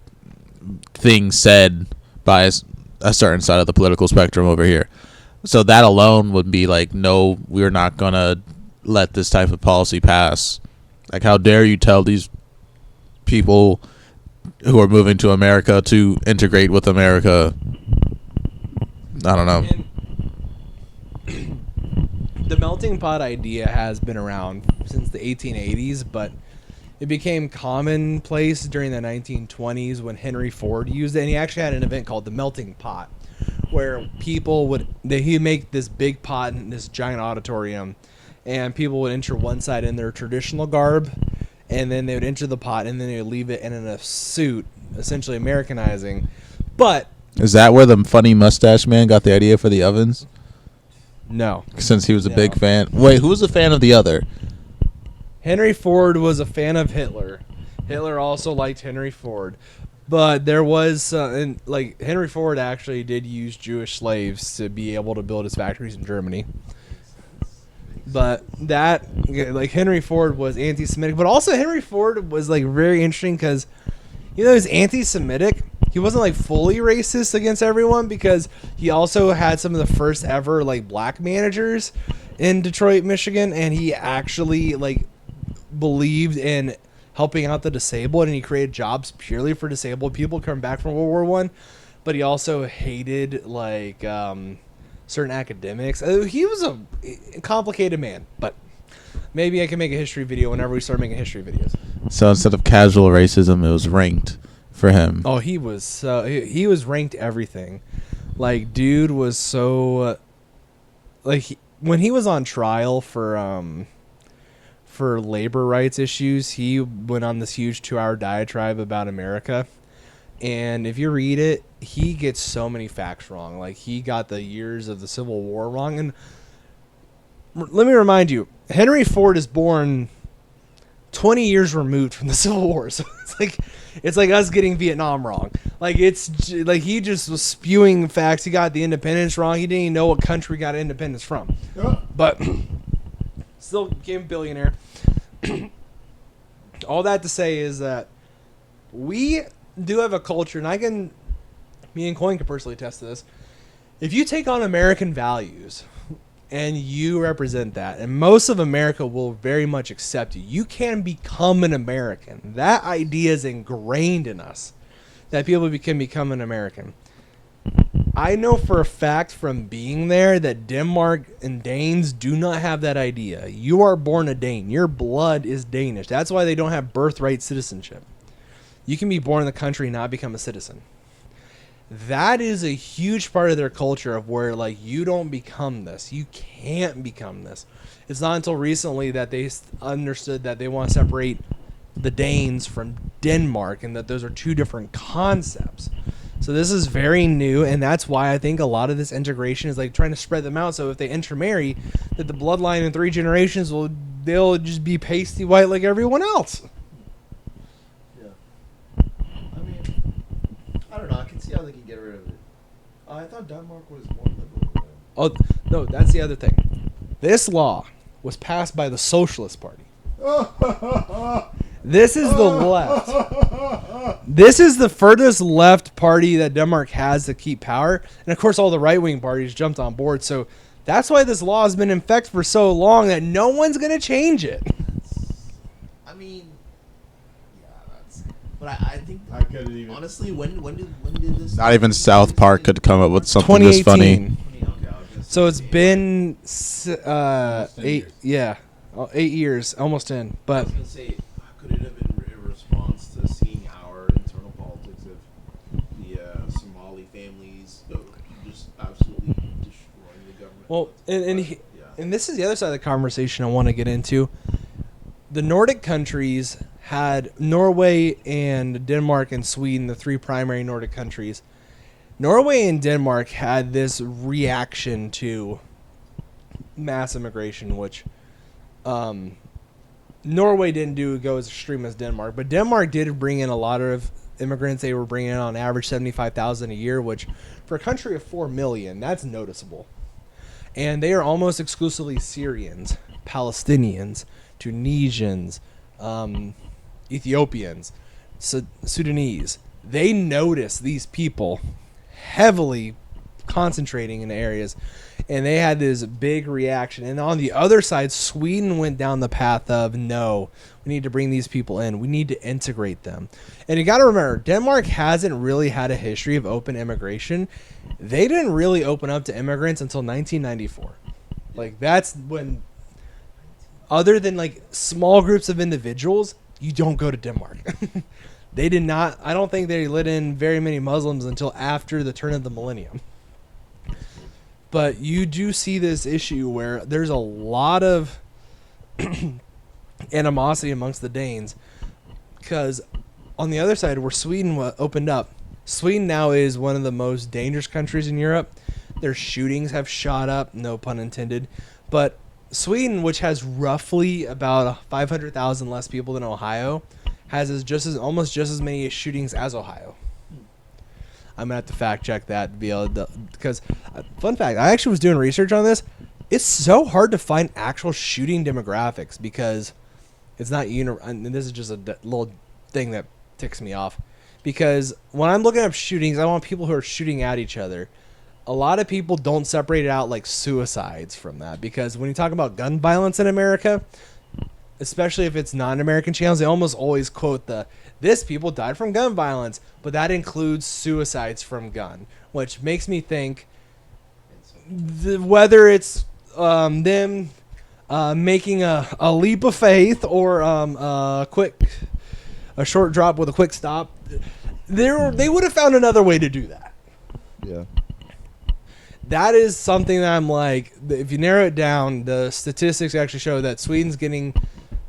thing said by a certain side of the political spectrum over here. So that alone would be like, no, we're not going to let this type of policy pass. Like, how dare you tell these people who are moving to America to integrate with America? I don't know. The melting pot idea has been around since the 1880s, but it became commonplace during the 1920s when Henry Ford used it, and he actually had an event called the Melting Pot, where he'd make this big pot in this giant auditorium, and people would enter one side in their traditional garb, and then they would enter the pot, and then they would leave it in a suit, essentially Americanizing. But Is that where the funny mustache man got the idea for the ovens? No. Since he was a No. big fan. Wait, who was a fan of the other? Henry Ford was a fan of Hitler. Hitler also liked Henry Ford. But there was, and like Henry Ford actually did use Jewish slaves to be able to build his factories in Germany. But that, like Henry Ford was anti-Semitic, but also Henry Ford was like very interesting because, you know, he's anti-Semitic. He wasn't like fully racist against everyone because he also had some of the first ever like black managers in Detroit, Michigan, and he actually like believed in helping out the disabled, and he created jobs purely for disabled people coming back from World War One. But he also hated like certain academics. He was a complicated man, but maybe I can make a history video whenever we start making history videos. So instead of casual racism, it was ranked for him. Oh, he was he was ranked everything. Like, dude was so when he was on trial for labor rights issues, he went on this huge 2-hour diatribe about America. And if you read it, he gets so many facts wrong. Like, he got the years of the Civil War wrong. And let me remind you, Henry Ford is born 20 years removed from the Civil War. So it's like us getting Vietnam wrong. Like, it's like he just was spewing facts. He got the independence wrong. He didn't even know what country got independence from. But still became a billionaire. All that to say is that we do have a culture, and me and Coin can personally attest to this. If you take on American values and you represent that, and most of America will very much accept you, you can become an American. That idea is ingrained in us, that people can become an American. I know for a fact from being there that Denmark and Danes do not have that idea. You are born a Dane. Your blood is Danish. That's why they don't have birthright citizenship. You can be born in the country and not become a citizen. That is a huge part of their culture of where, like, you don't become this. You can't become this. It's not until recently that they understood that they want to separate the Danes from Denmark and that those are two different concepts. So this is very new, and that's why I think a lot of this integration is like trying to spread them out. So if they intermarry, that the bloodline in 3 generations they'll just be pasty white like everyone else. I mean, I don't know. I can see how they can get rid of it. I thought Denmark was more liberal. Oh no, that's the other thing. This law was passed by the Socialist Party. This is the left. This is the furthest left party that Denmark has to keep power. And of course, all the right-wing parties jumped on board. So that's why this law has been in effect for so long that no one's going to change it. I mean, yeah, that's. But I think I couldn't even. honestly, when did this? Not even South Park could come up with something this funny. 2018. So it's been 8 years, almost in. I But was gonna say, could it have been a response to seeing our internal politics of the Somali families just absolutely destroying the government? well, Yeah. and this is the other side of the conversation I want to get into. The Nordic countries had Norway and Denmark and Sweden, the 3 primary Nordic countries. Norway and Denmark had this reaction to mass immigration, which Norway didn't go as extreme as Denmark, but Denmark did bring in a lot of immigrants. They were bringing in on average 75,000 a year, which for a country of 4 million, that's noticeable. And they are almost exclusively Syrians, Palestinians, Tunisians, Ethiopians, Sudanese. They noticed these people heavily concentrating in areas, and they had this big reaction. And on the other side, Sweden went down the path of, no, we need to bring these people in. We need to integrate them. And you got to remember, Denmark hasn't really had a history of open immigration. They didn't really open up to immigrants until 1994. Like, that's when, other than like small groups of individuals, you don't go to Denmark. They did not, I don't think they let in very many Muslims until after the turn of the millennium. But you do see this issue where there's a lot of animosity amongst the Danes, because on the other side, where Sweden opened up, Sweden now is one of the most dangerous countries in Europe. Their shootings have shot up, no pun intended. But Sweden, which has roughly about 500,000 less people than Ohio, has almost just as many shootings as Ohio. I'm gonna have to fact check that to be able to, because fun fact, I actually was doing research on this. It's so hard to find actual shooting demographics because it's not and this is just a little thing that ticks me off. Because when I'm looking up shootings, I want people who are shooting at each other. A lot of people don't separate it out like suicides from that, because when you talk about gun violence in America, especially if it's non-American channels, they almost always quote this people died from gun violence, but that includes suicides from gun, which makes me think whether it's them making a leap of faith or a short drop with a quick stop, they would have found another way to do that. Yeah. That is something that I'm like, if you narrow it down, the statistics actually show that Sweden's getting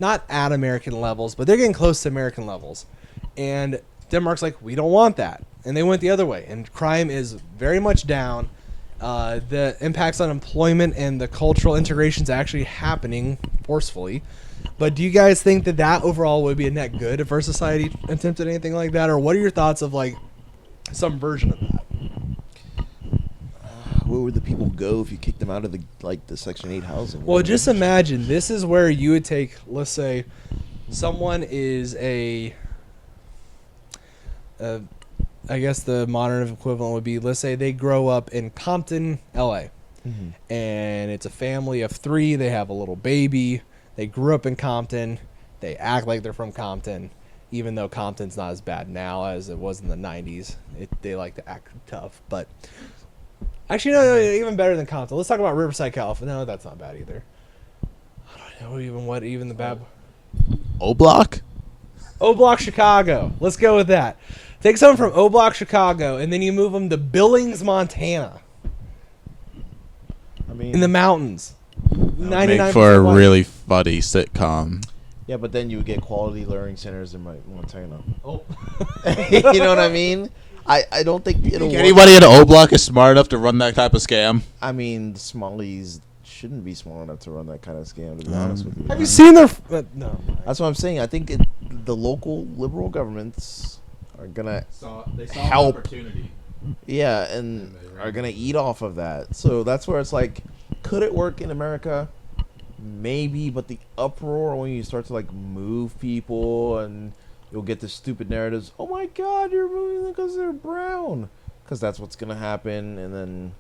not at American levels, but they're getting close to American levels. And Denmark's like, we don't want that. And they went the other way. And crime is very much down. The impacts on employment and the cultural integration is actually happening forcefully. But do you guys think that overall would be a net good if our society attempted anything like that? Or what are your thoughts of like some version of that? Where would the people go if you kicked them out of the Section 8 housing? Well, just imagine this is where you would take, let's say, someone is I guess the modern equivalent would be, let's say they grow up in Compton, LA, and it's a family of 3. They have a little baby. They grew up in Compton. They act like they're from Compton, even though Compton's not as bad now as it was in the 90s. They like to act tough, but actually, no, even better than Compton. Let's talk about Riverside, California. No, that's not bad either. I don't know even the bad. O-Block? O-Block, Chicago. Let's go with that. Take someone from O-Block, Chicago, and then you move them to Billings, Montana. I mean, In the mountains. 99% Make for a white. really funny sitcom. yeah, but then you would get quality learning centers in Montana. Oh. You know what I mean? I don't think it'll work. Anybody in an O-Block is smart enough to run that type of scam? I mean, the Smallies shouldn't be smart enough to run that kind of scam, to be honest with you. Have you seen their... no. That's what I'm saying. I think the local liberal governments are going to They saw Help. opportunity. yeah, and are going to eat off of that. So that's where it's like, could it work in America? Maybe, but the uproar when you start to like move people and you'll get the stupid narratives, oh my god, you're moving them because they're brown. Because that's what's going to happen, and then...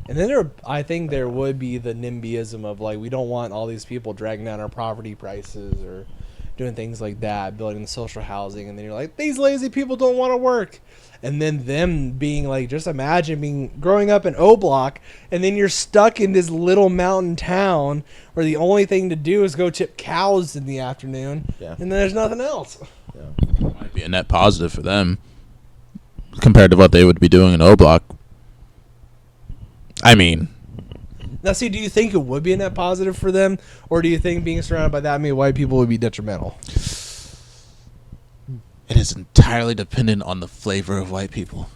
And then I think there would be the NIMBYism of like, we don't want all these people dragging down our property prices or doing things like that, building social housing, and then you're like, these lazy people don't want to work. And then them being like, just imagine growing up in O-Block, and then you're stuck in this little mountain town where the only thing to do is go tip cows in the afternoon, Yeah. and then there's nothing else. Yeah. Might be a net positive for them compared to what they would be doing in O-Block. I mean, Now, see, do you think it would be a net positive for them, or do you think being surrounded by that many white people would be detrimental? it is entirely dependent on the flavor of white people.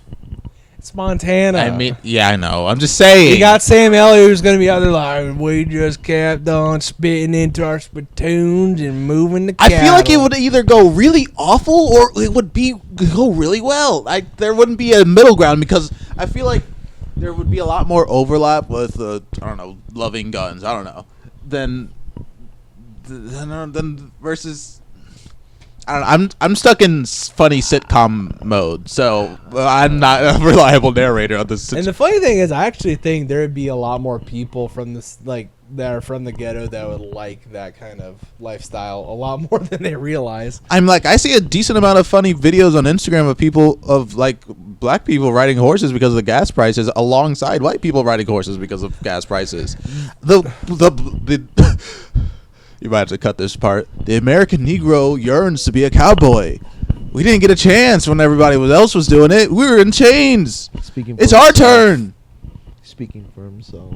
It's Montana. I mean, yeah, I know. I'm just saying. You got Sam Elliott who's going to be out there like, we just kept on spitting into our spittoons and moving the cattle. I feel like it would either go really awful or it would go really well. There wouldn't be a middle ground because I feel like there would be a lot more overlap with, loving guns. I don't know. Than versus... I don't know, I'm stuck in funny sitcom mode, so I'm not a reliable narrator on this. And the funny thing is, I actually think there would be a lot more people from this, like, that are from the ghetto that would like that kind of lifestyle a lot more than they realize. I'm like, I see a decent amount of funny videos on Instagram of black people riding horses because of the gas prices alongside white people riding horses because of gas prices. You might have to cut this part. The American Negro yearns to be a cowboy. We didn't get a chance when everybody else was doing it. We were in chains. It's our turn. Speaking for himself.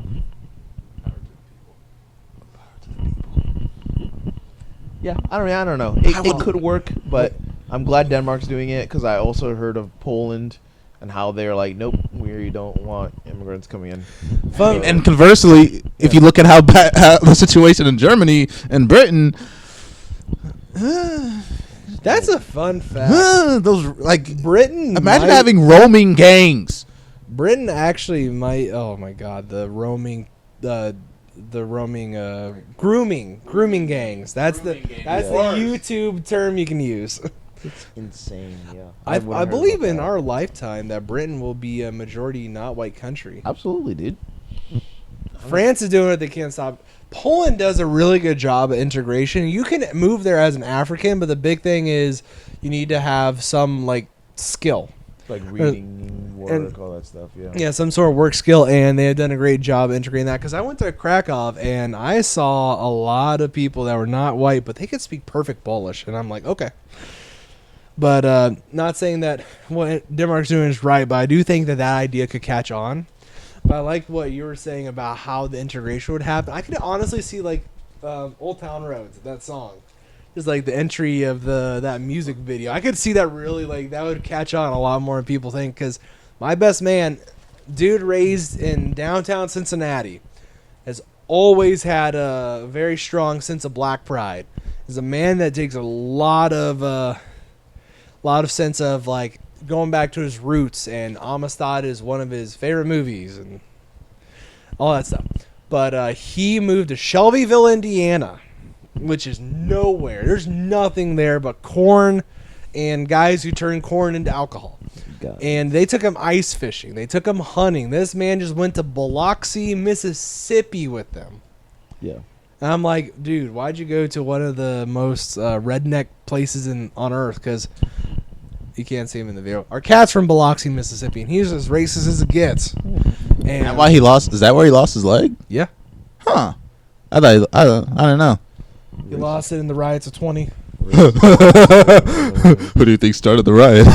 Yeah, I don't know. It could work, but I'm glad Denmark's doing it because I also heard of Poland and how they're like, nope, we don't want immigrants coming in. Fun. And conversely, if you look at how bad the situation in Germany and Britain, That's a fun fact. those like Britain. imagine might- having roaming gangs. Britain actually might. Oh my God, the roaming grooming gangs. That's the YouTube term you can use. It's insane. Yeah, I wouldn't heard believe about in that. our lifetime that Britain will be a majority not white country. Absolutely, dude. France is doing what they can't stop. Poland does a really good job of integration. You can move there as an African, but the big thing is you need to have some like skill. Like reading, work, all that stuff. Yeah. Yeah, some sort of work skill, and they have done a great job integrating that. Because I went to Krakow, and I saw a lot of people that were not white, but they could speak perfect Polish, and I'm like, okay. But not saying that what Denmark's doing is right, but I do think that idea could catch on. But I like what you were saying about how the integration would happen. I could honestly see like Old Town Roads, that song. Just like the entry of that music video. I could see that really like that would catch on a lot more than people think. Because my best man, dude raised in downtown Cincinnati, has always had a very strong sense of black pride. Is a man that takes a lot of sense of like going back to his roots, and Amistad is one of his favorite movies and all that stuff. But he moved to Shelbyville, Indiana, which is nowhere. There's nothing there but corn and guys who turn corn into alcohol. And they took him ice fishing. They took him hunting. This man just went to Biloxi, Mississippi with them. Yeah. And I'm like, dude, why'd you go to one of the most redneck places on earth? Because you can't see him in the video. Our cat's from Biloxi, Mississippi, and he's as racist as it gets. And And why he lost? Is that where he lost his leg? yeah, Huh. I thought I don't know. he lost it in the riots of 20. Who do you think started the riot?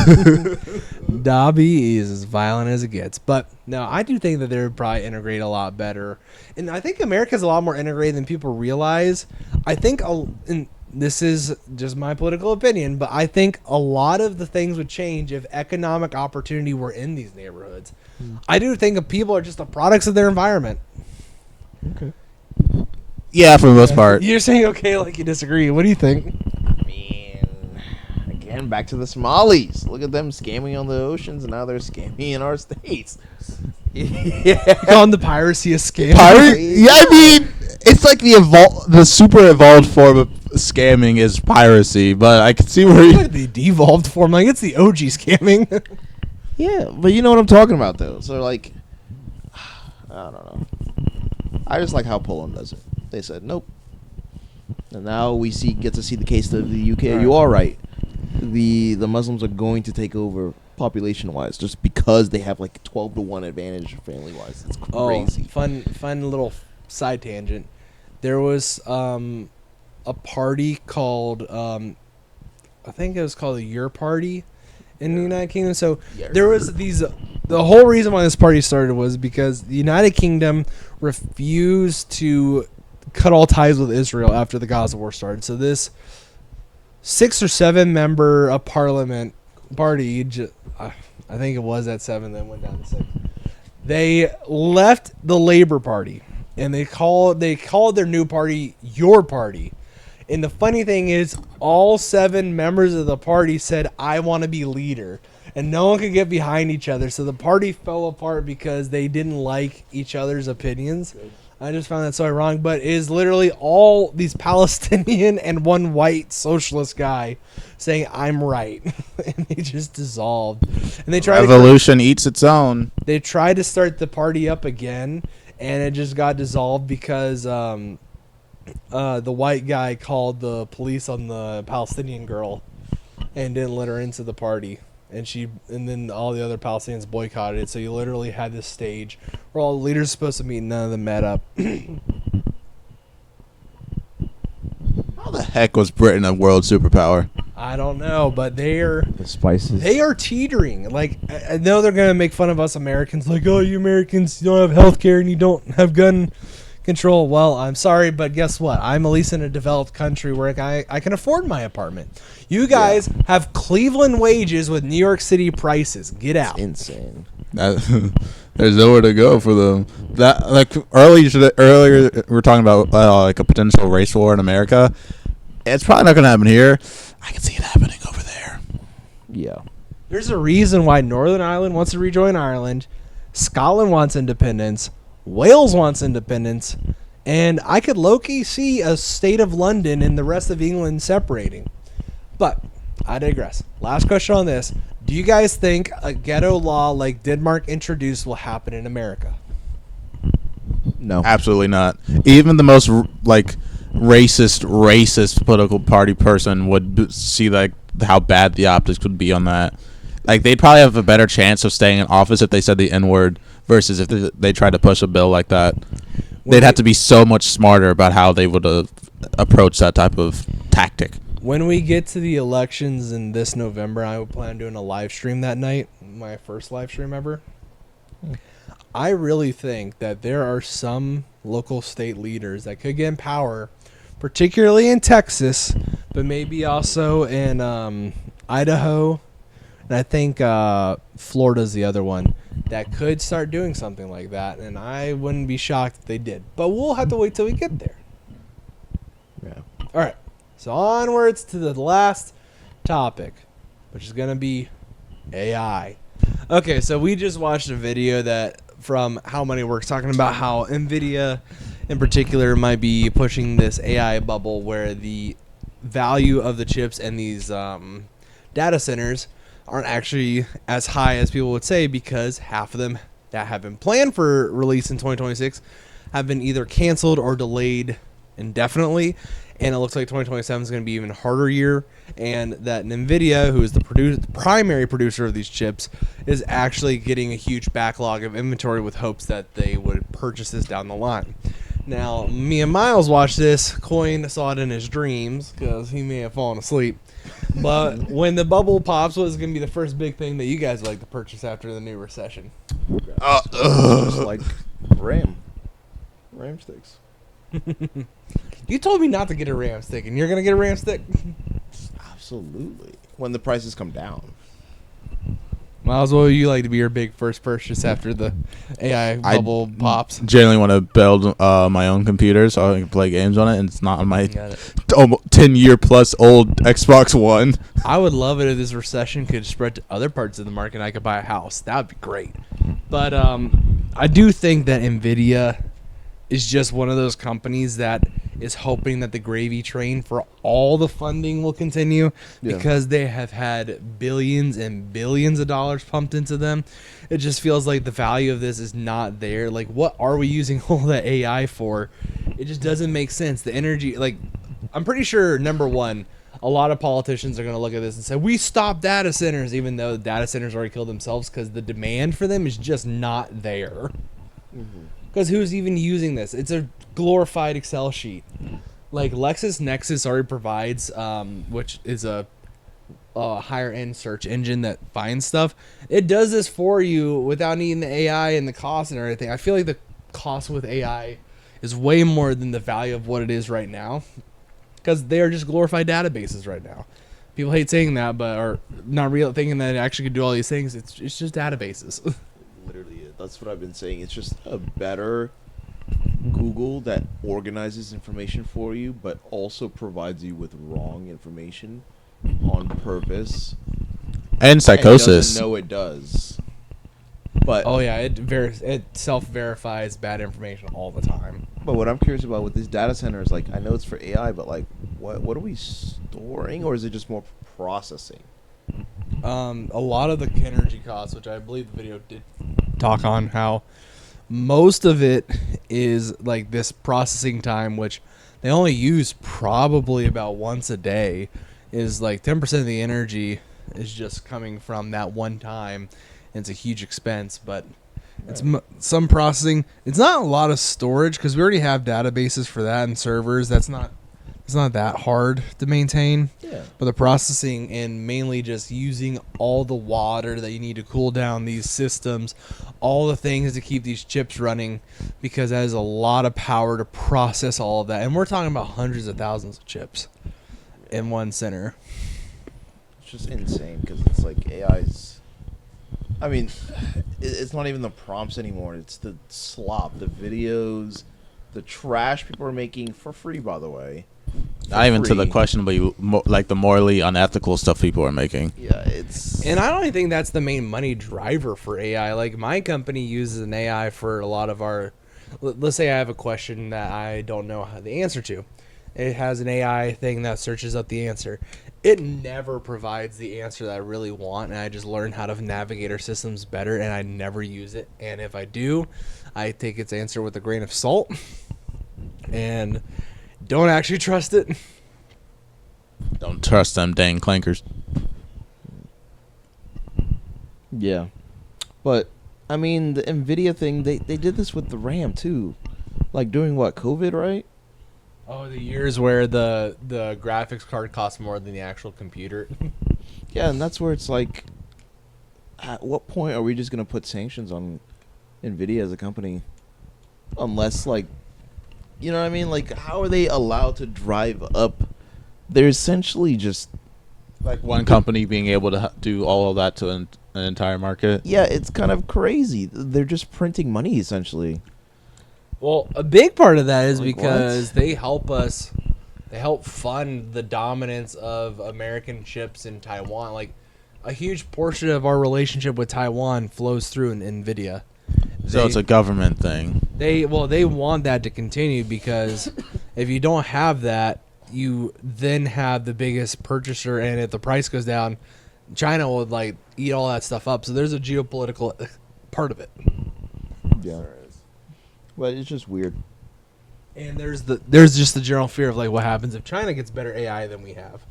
Dobby is as violent as it gets. But no, I do think that they would probably integrate a lot better. And I think America's a lot more integrated than people realize. I think, and this is just my political opinion, but I think a lot of the things would change if economic opportunity were in these neighborhoods. I do think that people are just the products of their environment. Okay. Yeah, for the most part. You're saying okay like you disagree. What do you think? I mean, again, back to the Somalis. Look at them scamming on the oceans, and now they're scamming in our states. On the piracy a scam. Pirate? Yeah, I mean, it's like the super evolved form of scamming is piracy, but I can see where you. The devolved form, like it's the OG scamming. Yeah, but you know what I'm talking about, though. So, like, I don't know. I just like how Poland does it. They said nope, and now we get to see the case of the UK. You are right. The Muslims are going to take over population wise, just because they have like 12-1 advantage family wise. It's crazy. Fun little side tangent. There was a party called I think it was called the Your Party in the United Kingdom. So there was the whole reason why this party started was because the United Kingdom refused to cut all ties with Israel after the Gaza war started. So this 6 or 7 member of parliament party, I think it was at 7, then went down to 6. They left the Labour Party and they called their new party Your Party. And the funny thing is, all 7 members of the party said, "I want to be leader." And no one could get behind each other. So the party fell apart because they didn't like each other's opinions. I just found that so ironic. But it is literally all these Palestinian and one white socialist guy saying, "I'm right." And they just dissolved. And they tried Revolution eats its own. they tried to start the party up again, and it just got dissolved because the white guy called the police on the Palestinian girl and didn't let her into the party. And then all the other Palestinians boycotted it. So you literally had this stage where all the leaders were supposed to meet and none of them met up. How the heck was Britain a world superpower? I don't know, but The spices. they are teetering. Like, I know they're going to make fun of us Americans. Like, oh, you Americans, you don't have health care and you don't have gun control. Well, I'm sorry, but guess what? I'm at least in a developed country where I can afford my apartment. You guys have Cleveland wages with New York City prices. Get out. Insane. There's nowhere to go for them. That like earlier we were talking about like a potential race war in America. It's probably not going to happen here. I can see it happening over there. Yeah. There's a reason why Northern Ireland wants to rejoin Ireland, Scotland wants independence, Wales wants independence, and I could low-key see a state of London and the rest of England separating. But I digress. Last question on this. Do you guys think a ghetto law like Denmark introduced will happen in America? No. Absolutely not. Even the most racist political party person would see like how bad the optics would be on that. Like they'd probably have a better chance of staying in office if they said the N-word versus if they tried to push a bill like that. They'd have to be so much smarter about how they would approach that type of tactic. When we get to the elections in this November, I would plan on doing a live stream that night, my first live stream ever. I really think that there are some local state leaders that could get in power, particularly in Texas, but maybe also in Idaho, and I think Florida's the other one, that could start doing something like that, and I wouldn't be shocked if they did. But we'll have to wait till we get there. Yeah. All right. So onwards to the last topic, which is going to be AI. Okay, so we just watched a video that from How Money Works talking about how NVIDIA in particular might be pushing this AI bubble where the value of the chips and these data centers aren't actually as high as people would say because half of them that have been planned for release in 2026 have been either canceled or delayed indefinitely. And it looks like 2027 is going to be even harder year, and that NVIDIA, who is the primary producer of these chips, is actually getting a huge backlog of inventory with hopes that they would purchase this down the line. Now, me and Miles watched this. Coin saw it in his dreams because he may have fallen asleep. But when the bubble pops, what is going to be the first big thing that you guys would like to purchase after the new recession? Just like RAM sticks. You told me not to get a RAM stick, and you're going to get a RAM stick? Absolutely. When the prices come down. Miles, what would you like to be your big first purchase after the AI bubble pops? Generally want to build my own computer so I can play games on it, and it's not on my Got it. 10-year plus old Xbox One. I would love it if this recession could spread to other parts of the market and I could buy a house. That would be great. But I do think that NVIDIA is just one of those companies that is hoping that the gravy train for all the funding will continue because they have had billions and billions of dollars pumped into them. It just feels like the value of this is not there. Like, what are we using all the AI for? It just doesn't make sense. The energy, like, I'm pretty sure, number one, a lot of politicians are going to look at this and say, we stop data centers, even though the data centers already killed themselves because the demand for them is just not there. Because who's even using this? It's a glorified Excel sheet. Like LexisNexis already provides, which is a higher end search engine that finds stuff. It does this for you without needing the AI and the cost and everything. I feel like the cost with AI is way more than the value of what it is right now, because they are just glorified databases right now. People hate saying that, but are not real thinking that it actually could do all these things. It's just databases. Literally, that's what I've been saying. It's just a better Google that organizes information for you, but also provides you with wrong information on purpose. And psychosis. And doesn't know it does. But Oh yeah, it self-verifies bad information all the time. But what I'm curious about with these data centers, like, I know it's for AI, but like, what are we storing, or is it just more processing? A lot of the energy costs, which I believe the video did talk on, how most of it is like this processing time, which they only use probably about once a day, is like 10% of the energy is just coming from that one time. And it's a huge expense, but it's some processing. It's not a lot of storage because we already have databases for that and servers. That's not It's not that hard to maintain. Yeah. But the processing and mainly just using all the water that you need to cool down these systems, all the things to keep these chips running, because that is a lot of power to process all of that. And we're talking about hundreds of thousands of chips in one center. It's just insane because it's like AI's. I mean, it's not even the prompts anymore. It's the slop, the videos, the trash people are making for free, by the way. Not even to the free. questionable, like the morally unethical stuff people are making. Yeah, it's. And I don't even think that's the main money driver for AI. Like, my company uses an AI for a lot of our. Let's say I have a question that I don't know the answer to. It has an AI thing that searches up the answer. It never provides the answer that I really want, and I just learn how to navigate our systems better, and I never use it. And if I do, I take its answer with a grain of salt and don't actually trust it. Don't trust them dang clankers. Yeah. But, I mean, the NVIDIA thing, they did this with the RAM, too. Like, during what, COVID, right? Oh, the years where the graphics card costs more than the actual computer. Yeah, and that's where it's like, at what point are we just going to put sanctions on NVIDIA as a company? Unless, like, you know what I mean? Like, how are they allowed to drive up? They're essentially just, Like one company being able to do all of that to an entire market. yeah, it's kind of crazy. They're just printing money, essentially. Well, a big part of that is Like because what? they help us. They help fund the dominance of American chips in Taiwan. Like, a huge portion of our relationship with Taiwan flows through an NVIDIA. So it's a government thing. They want that to continue because if you don't have that, you then have the biggest purchaser, and if the price goes down, China will like eat all that stuff up. So there's a geopolitical part of it. Yeah. But it's just weird. And there's just the general fear of like what happens if China gets better AI than we have.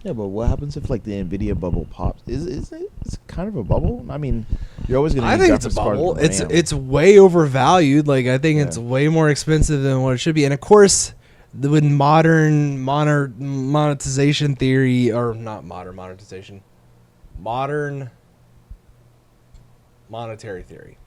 Yeah, but what happens if like the NVIDIA bubble pops? Is it? It's kind of a bubble. I mean, you're always gonna. I use think it's a graphics cards bubble. with RAM. It's way overvalued. Like, I think it's Yeah. way more expensive than what it should be. And of course, with modern monetization theory, or not modern monetization, modern monetary theory.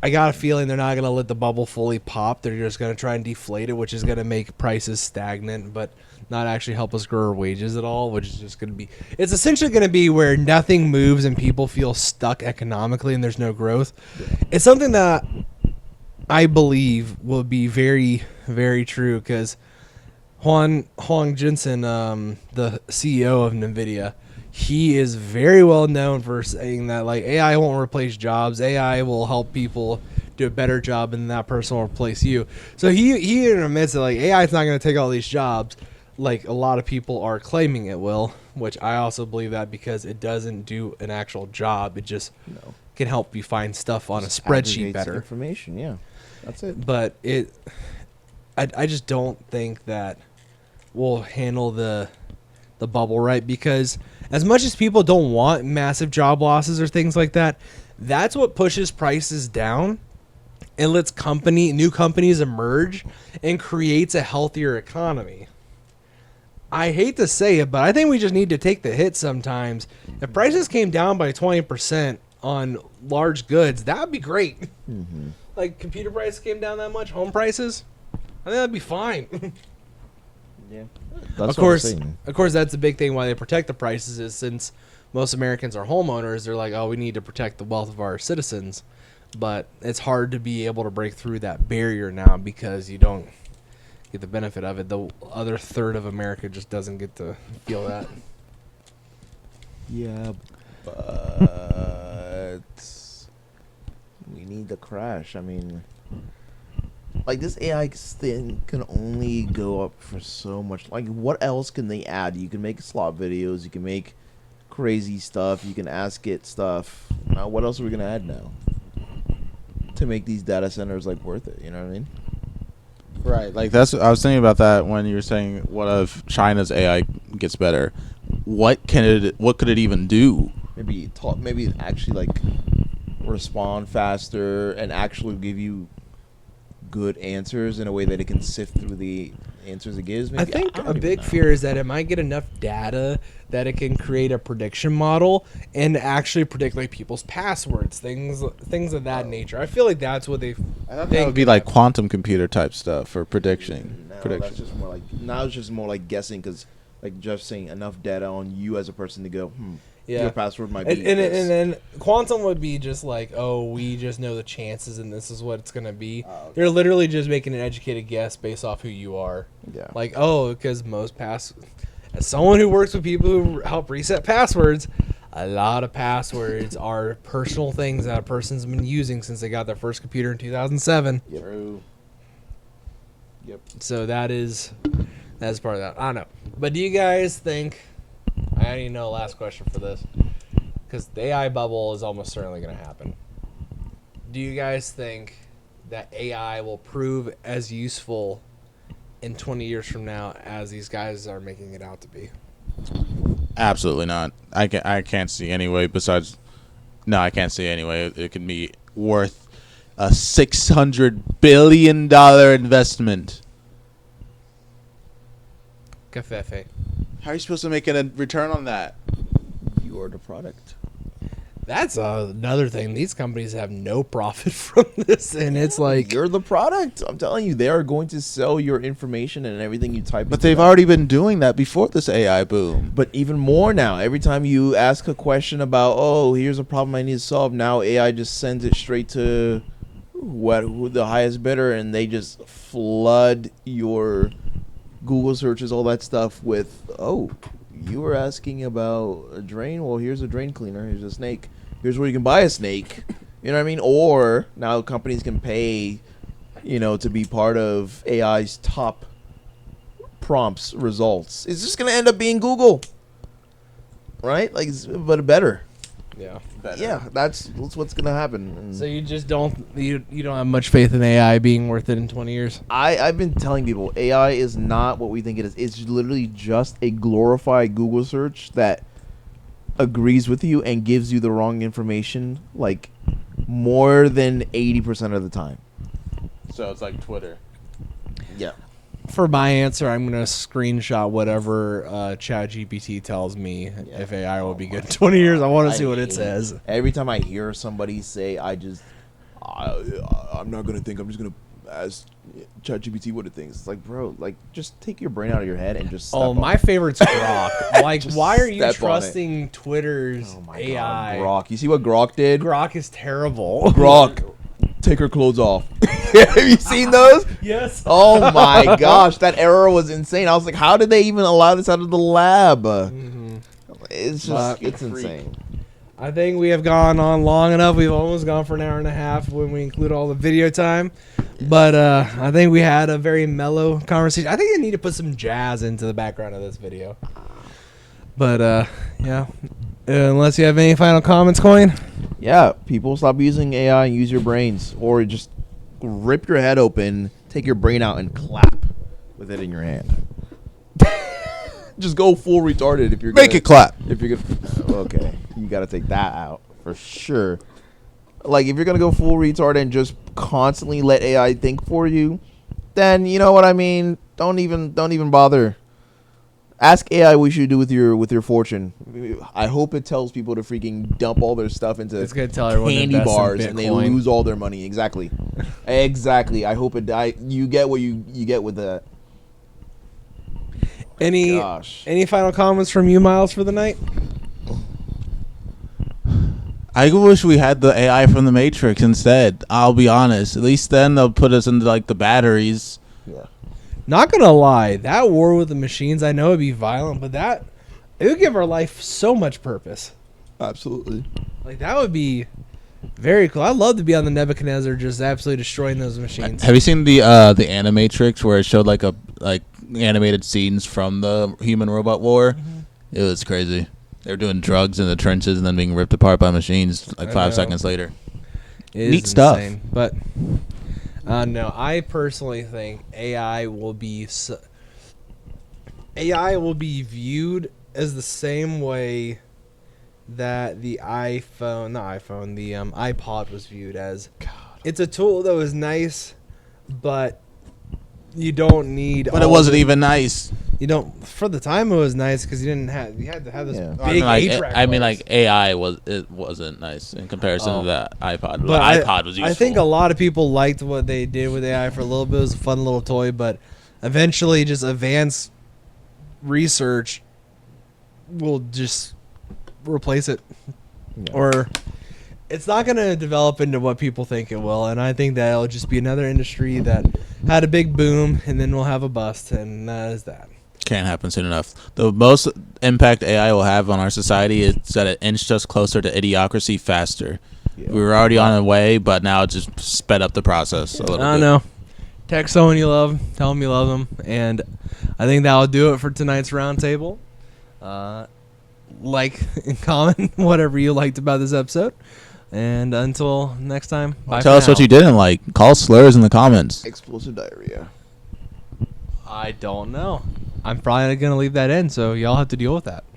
I got a feeling they're not going to let the bubble fully pop. They're just going to try and deflate it, which is going to make prices stagnant, but not actually help us grow our wages at all, which is just going to be... It's essentially going to be where nothing moves and people feel stuck economically and there's no growth. It's something that I believe will be very, very true because Huang Jensen, the CEO of NVIDIA, he is very well known for saying that like AI won't replace jobs. AI will help people do a better job, and that person will replace you. So he even admits that like AI is not going to take all these jobs, like a lot of people are claiming it will. Which I also believe that because it doesn't do an actual job. It just can help you find stuff on a spreadsheet Aggregates better. information. Yeah, that's it. But I just don't think that we'll handle the bubble right, because as much as people don't want massive job losses or things like that, that's what pushes prices down and lets new companies emerge and creates a healthier economy. I hate to say it, but I think we just need to take the hit sometimes. If prices came down by 20% on large goods, that would be great. Mm-hmm. Like computer prices came down that much, home prices, I think that'd be fine. Yeah, Of course, that's the big thing why they protect the prices is since most Americans are homeowners, they're like, oh, we need to protect the wealth of our citizens. But it's hard to be able to break through that barrier now because you don't get the benefit of it. The other third of America just doesn't get to feel that. Yeah, but we need the crash. I mean, like this AI thing can only go up for so much. Like, what else can they add? You can make slot videos. You can make crazy stuff. You can ask it stuff. Now, what else are we gonna add now to make these data centers like worth it? You know what I mean? Right. Like I was thinking about that when you were saying, what if China's AI gets better? What could it even do? Maybe actually like respond faster and actually give you good answers in a way that it can sift through the answers it gives. I Maybe. think don't a even big know. fear is that it might get enough data that it can create a prediction model and actually predict like people's passwords, things of that nature. I feel like that's what they I thought that think would be like quantum computer type stuff for prediction. No, prediction. that's just more like now it's just more like guessing because like Jeff's saying enough data on you as a person to go, your password might be and this. then quantum would be just like, oh, we just know the chances and this is what it's gonna be. They're literally just making an educated guess based off who you are. Yeah. Like, oh, because as someone who works with people who help reset passwords, a lot of passwords are personal things that a person's been using since they got their first computer in 2007. True. Yep. So that's part of that. I don't know. But do you guys think, I need to know last question for this, because the AI bubble is almost certainly going to happen. Do you guys think that AI will prove as useful in 20 years from now as these guys are making it out to be? Absolutely not. I can't see any way besides. No, I can't see any way it can be worth a $600 billion investment. Cafefe. How are you supposed to make a return on that? You are the product. That's another thing. These companies have no profit from this, and it's like, You're the product. I'm telling you, they are going to sell your information and everything you type. But into they've them. already been doing that before this AI boom. But even more now. Every time you ask a question about, oh, here's a problem I need to solve, now AI just sends it straight to who the highest bidder, and they just flood your Google searches, all that stuff with, oh, you were asking about a drain? Well, here's a drain cleaner. Here's a snake. Here's where you can buy a snake. You know what I mean? Or now companies can pay, to be part of AI's top prompts results. It's just going to end up being Google. Right? Like, but better. yeah. Yeah, that's what's going to happen. And So you just don't have much faith in AI being worth it in 20 years? I've been telling people AI is not what we think it is. It's literally just a glorified Google search that agrees with you and gives you the wrong information like more than 80% of the time. So it's like Twitter. Yeah. For my answer, I'm going to screenshot whatever ChatGPT tells me if AI will be good in 20 years. I want to see what it says. Every time I hear somebody say, I'm not going to think, I'm just going to ask ChatGPT what it thinks. It's like, bro, like, just take your brain out of your head and just step on My it. favorite's Grok. Like, Just why are you step on it. trusting Twitter's Oh my AI? God, Grok. You see what Grok did? Grok is terrible. Grok, take her clothes off. Have you seen those? Yes. Oh my gosh, that error was insane. I was like, how did they even allow this out of the lab? It's just, it's insane. I think we have gone on long enough. We've almost gone for an hour and a half when we include all the video time. But I think we had a very mellow conversation. I think I need to put some jazz into the background of this video. But yeah, unless you have any final comments, Coin. Yeah, people, stop using AI and use your brains, or just rip your head open, take your brain out, and clap with it in your hand. Just go full retarded if you're Make gonna, it clap. If you're gonna, okay, you got to take that out for sure. Like, if you're gonna go full retard and just constantly let AI think for you, then you know what I mean. Don't even bother. Ask AI what you should do with your fortune. I hope it tells people to freaking dump all their stuff into It's gonna tell everyone to candy invest in bars and they Bitcoin. lose all their money. Exactly. Exactly. I hope you get what you get with that. Gosh. Any final comments from you, Miles, for the night? I wish we had the AI from the Matrix instead. I'll be honest. At least then they'll put us into like the batteries. Yeah. Not gonna lie, that war with the machines, I know it'd be violent, but it would give our life so much purpose. Absolutely. Like, that would be very cool. I'd love to be on the Nebuchadnezzar just absolutely destroying those machines. Have you seen the Animatrix where it showed like animated scenes from the human robot war? It was crazy. They were doing drugs in the trenches and then being ripped apart by machines like I 5 know. seconds later. It Neat is stuff. insane. But no, I personally think AI will be viewed as the same way that the iPod was viewed as. It's a tool that was nice, but you don't need. But it wasn't even nice. You don't. For the time, it was nice because you had to have this Yeah. big I mean, A-track. AI wasn't nice in comparison to the iPod. But the iPod was useful. I think a lot of people liked what they did with AI for a little bit. It was a fun little toy, but eventually, just advanced research will just replace it, or it's not going to develop into what people think it will. And I think that it'll just be another industry that had a big boom, and then we'll have a bust, and that is that. Can't happen soon enough. The most impact AI will have on our society is that it inched us closer to idiocracy faster. Yeah. We were already on our way, but now it just sped up the process a little bit. I don't know. Text someone you love. Tell them you love them. And I think that'll do it for tonight's roundtable. Like and comment whatever you liked about this episode. And until next time, bye. Tell us what you didn't like. Call slurs in the comments. Explosive diarrhea. I don't know. I'm probably going to leave that in, so y'all have to deal with that.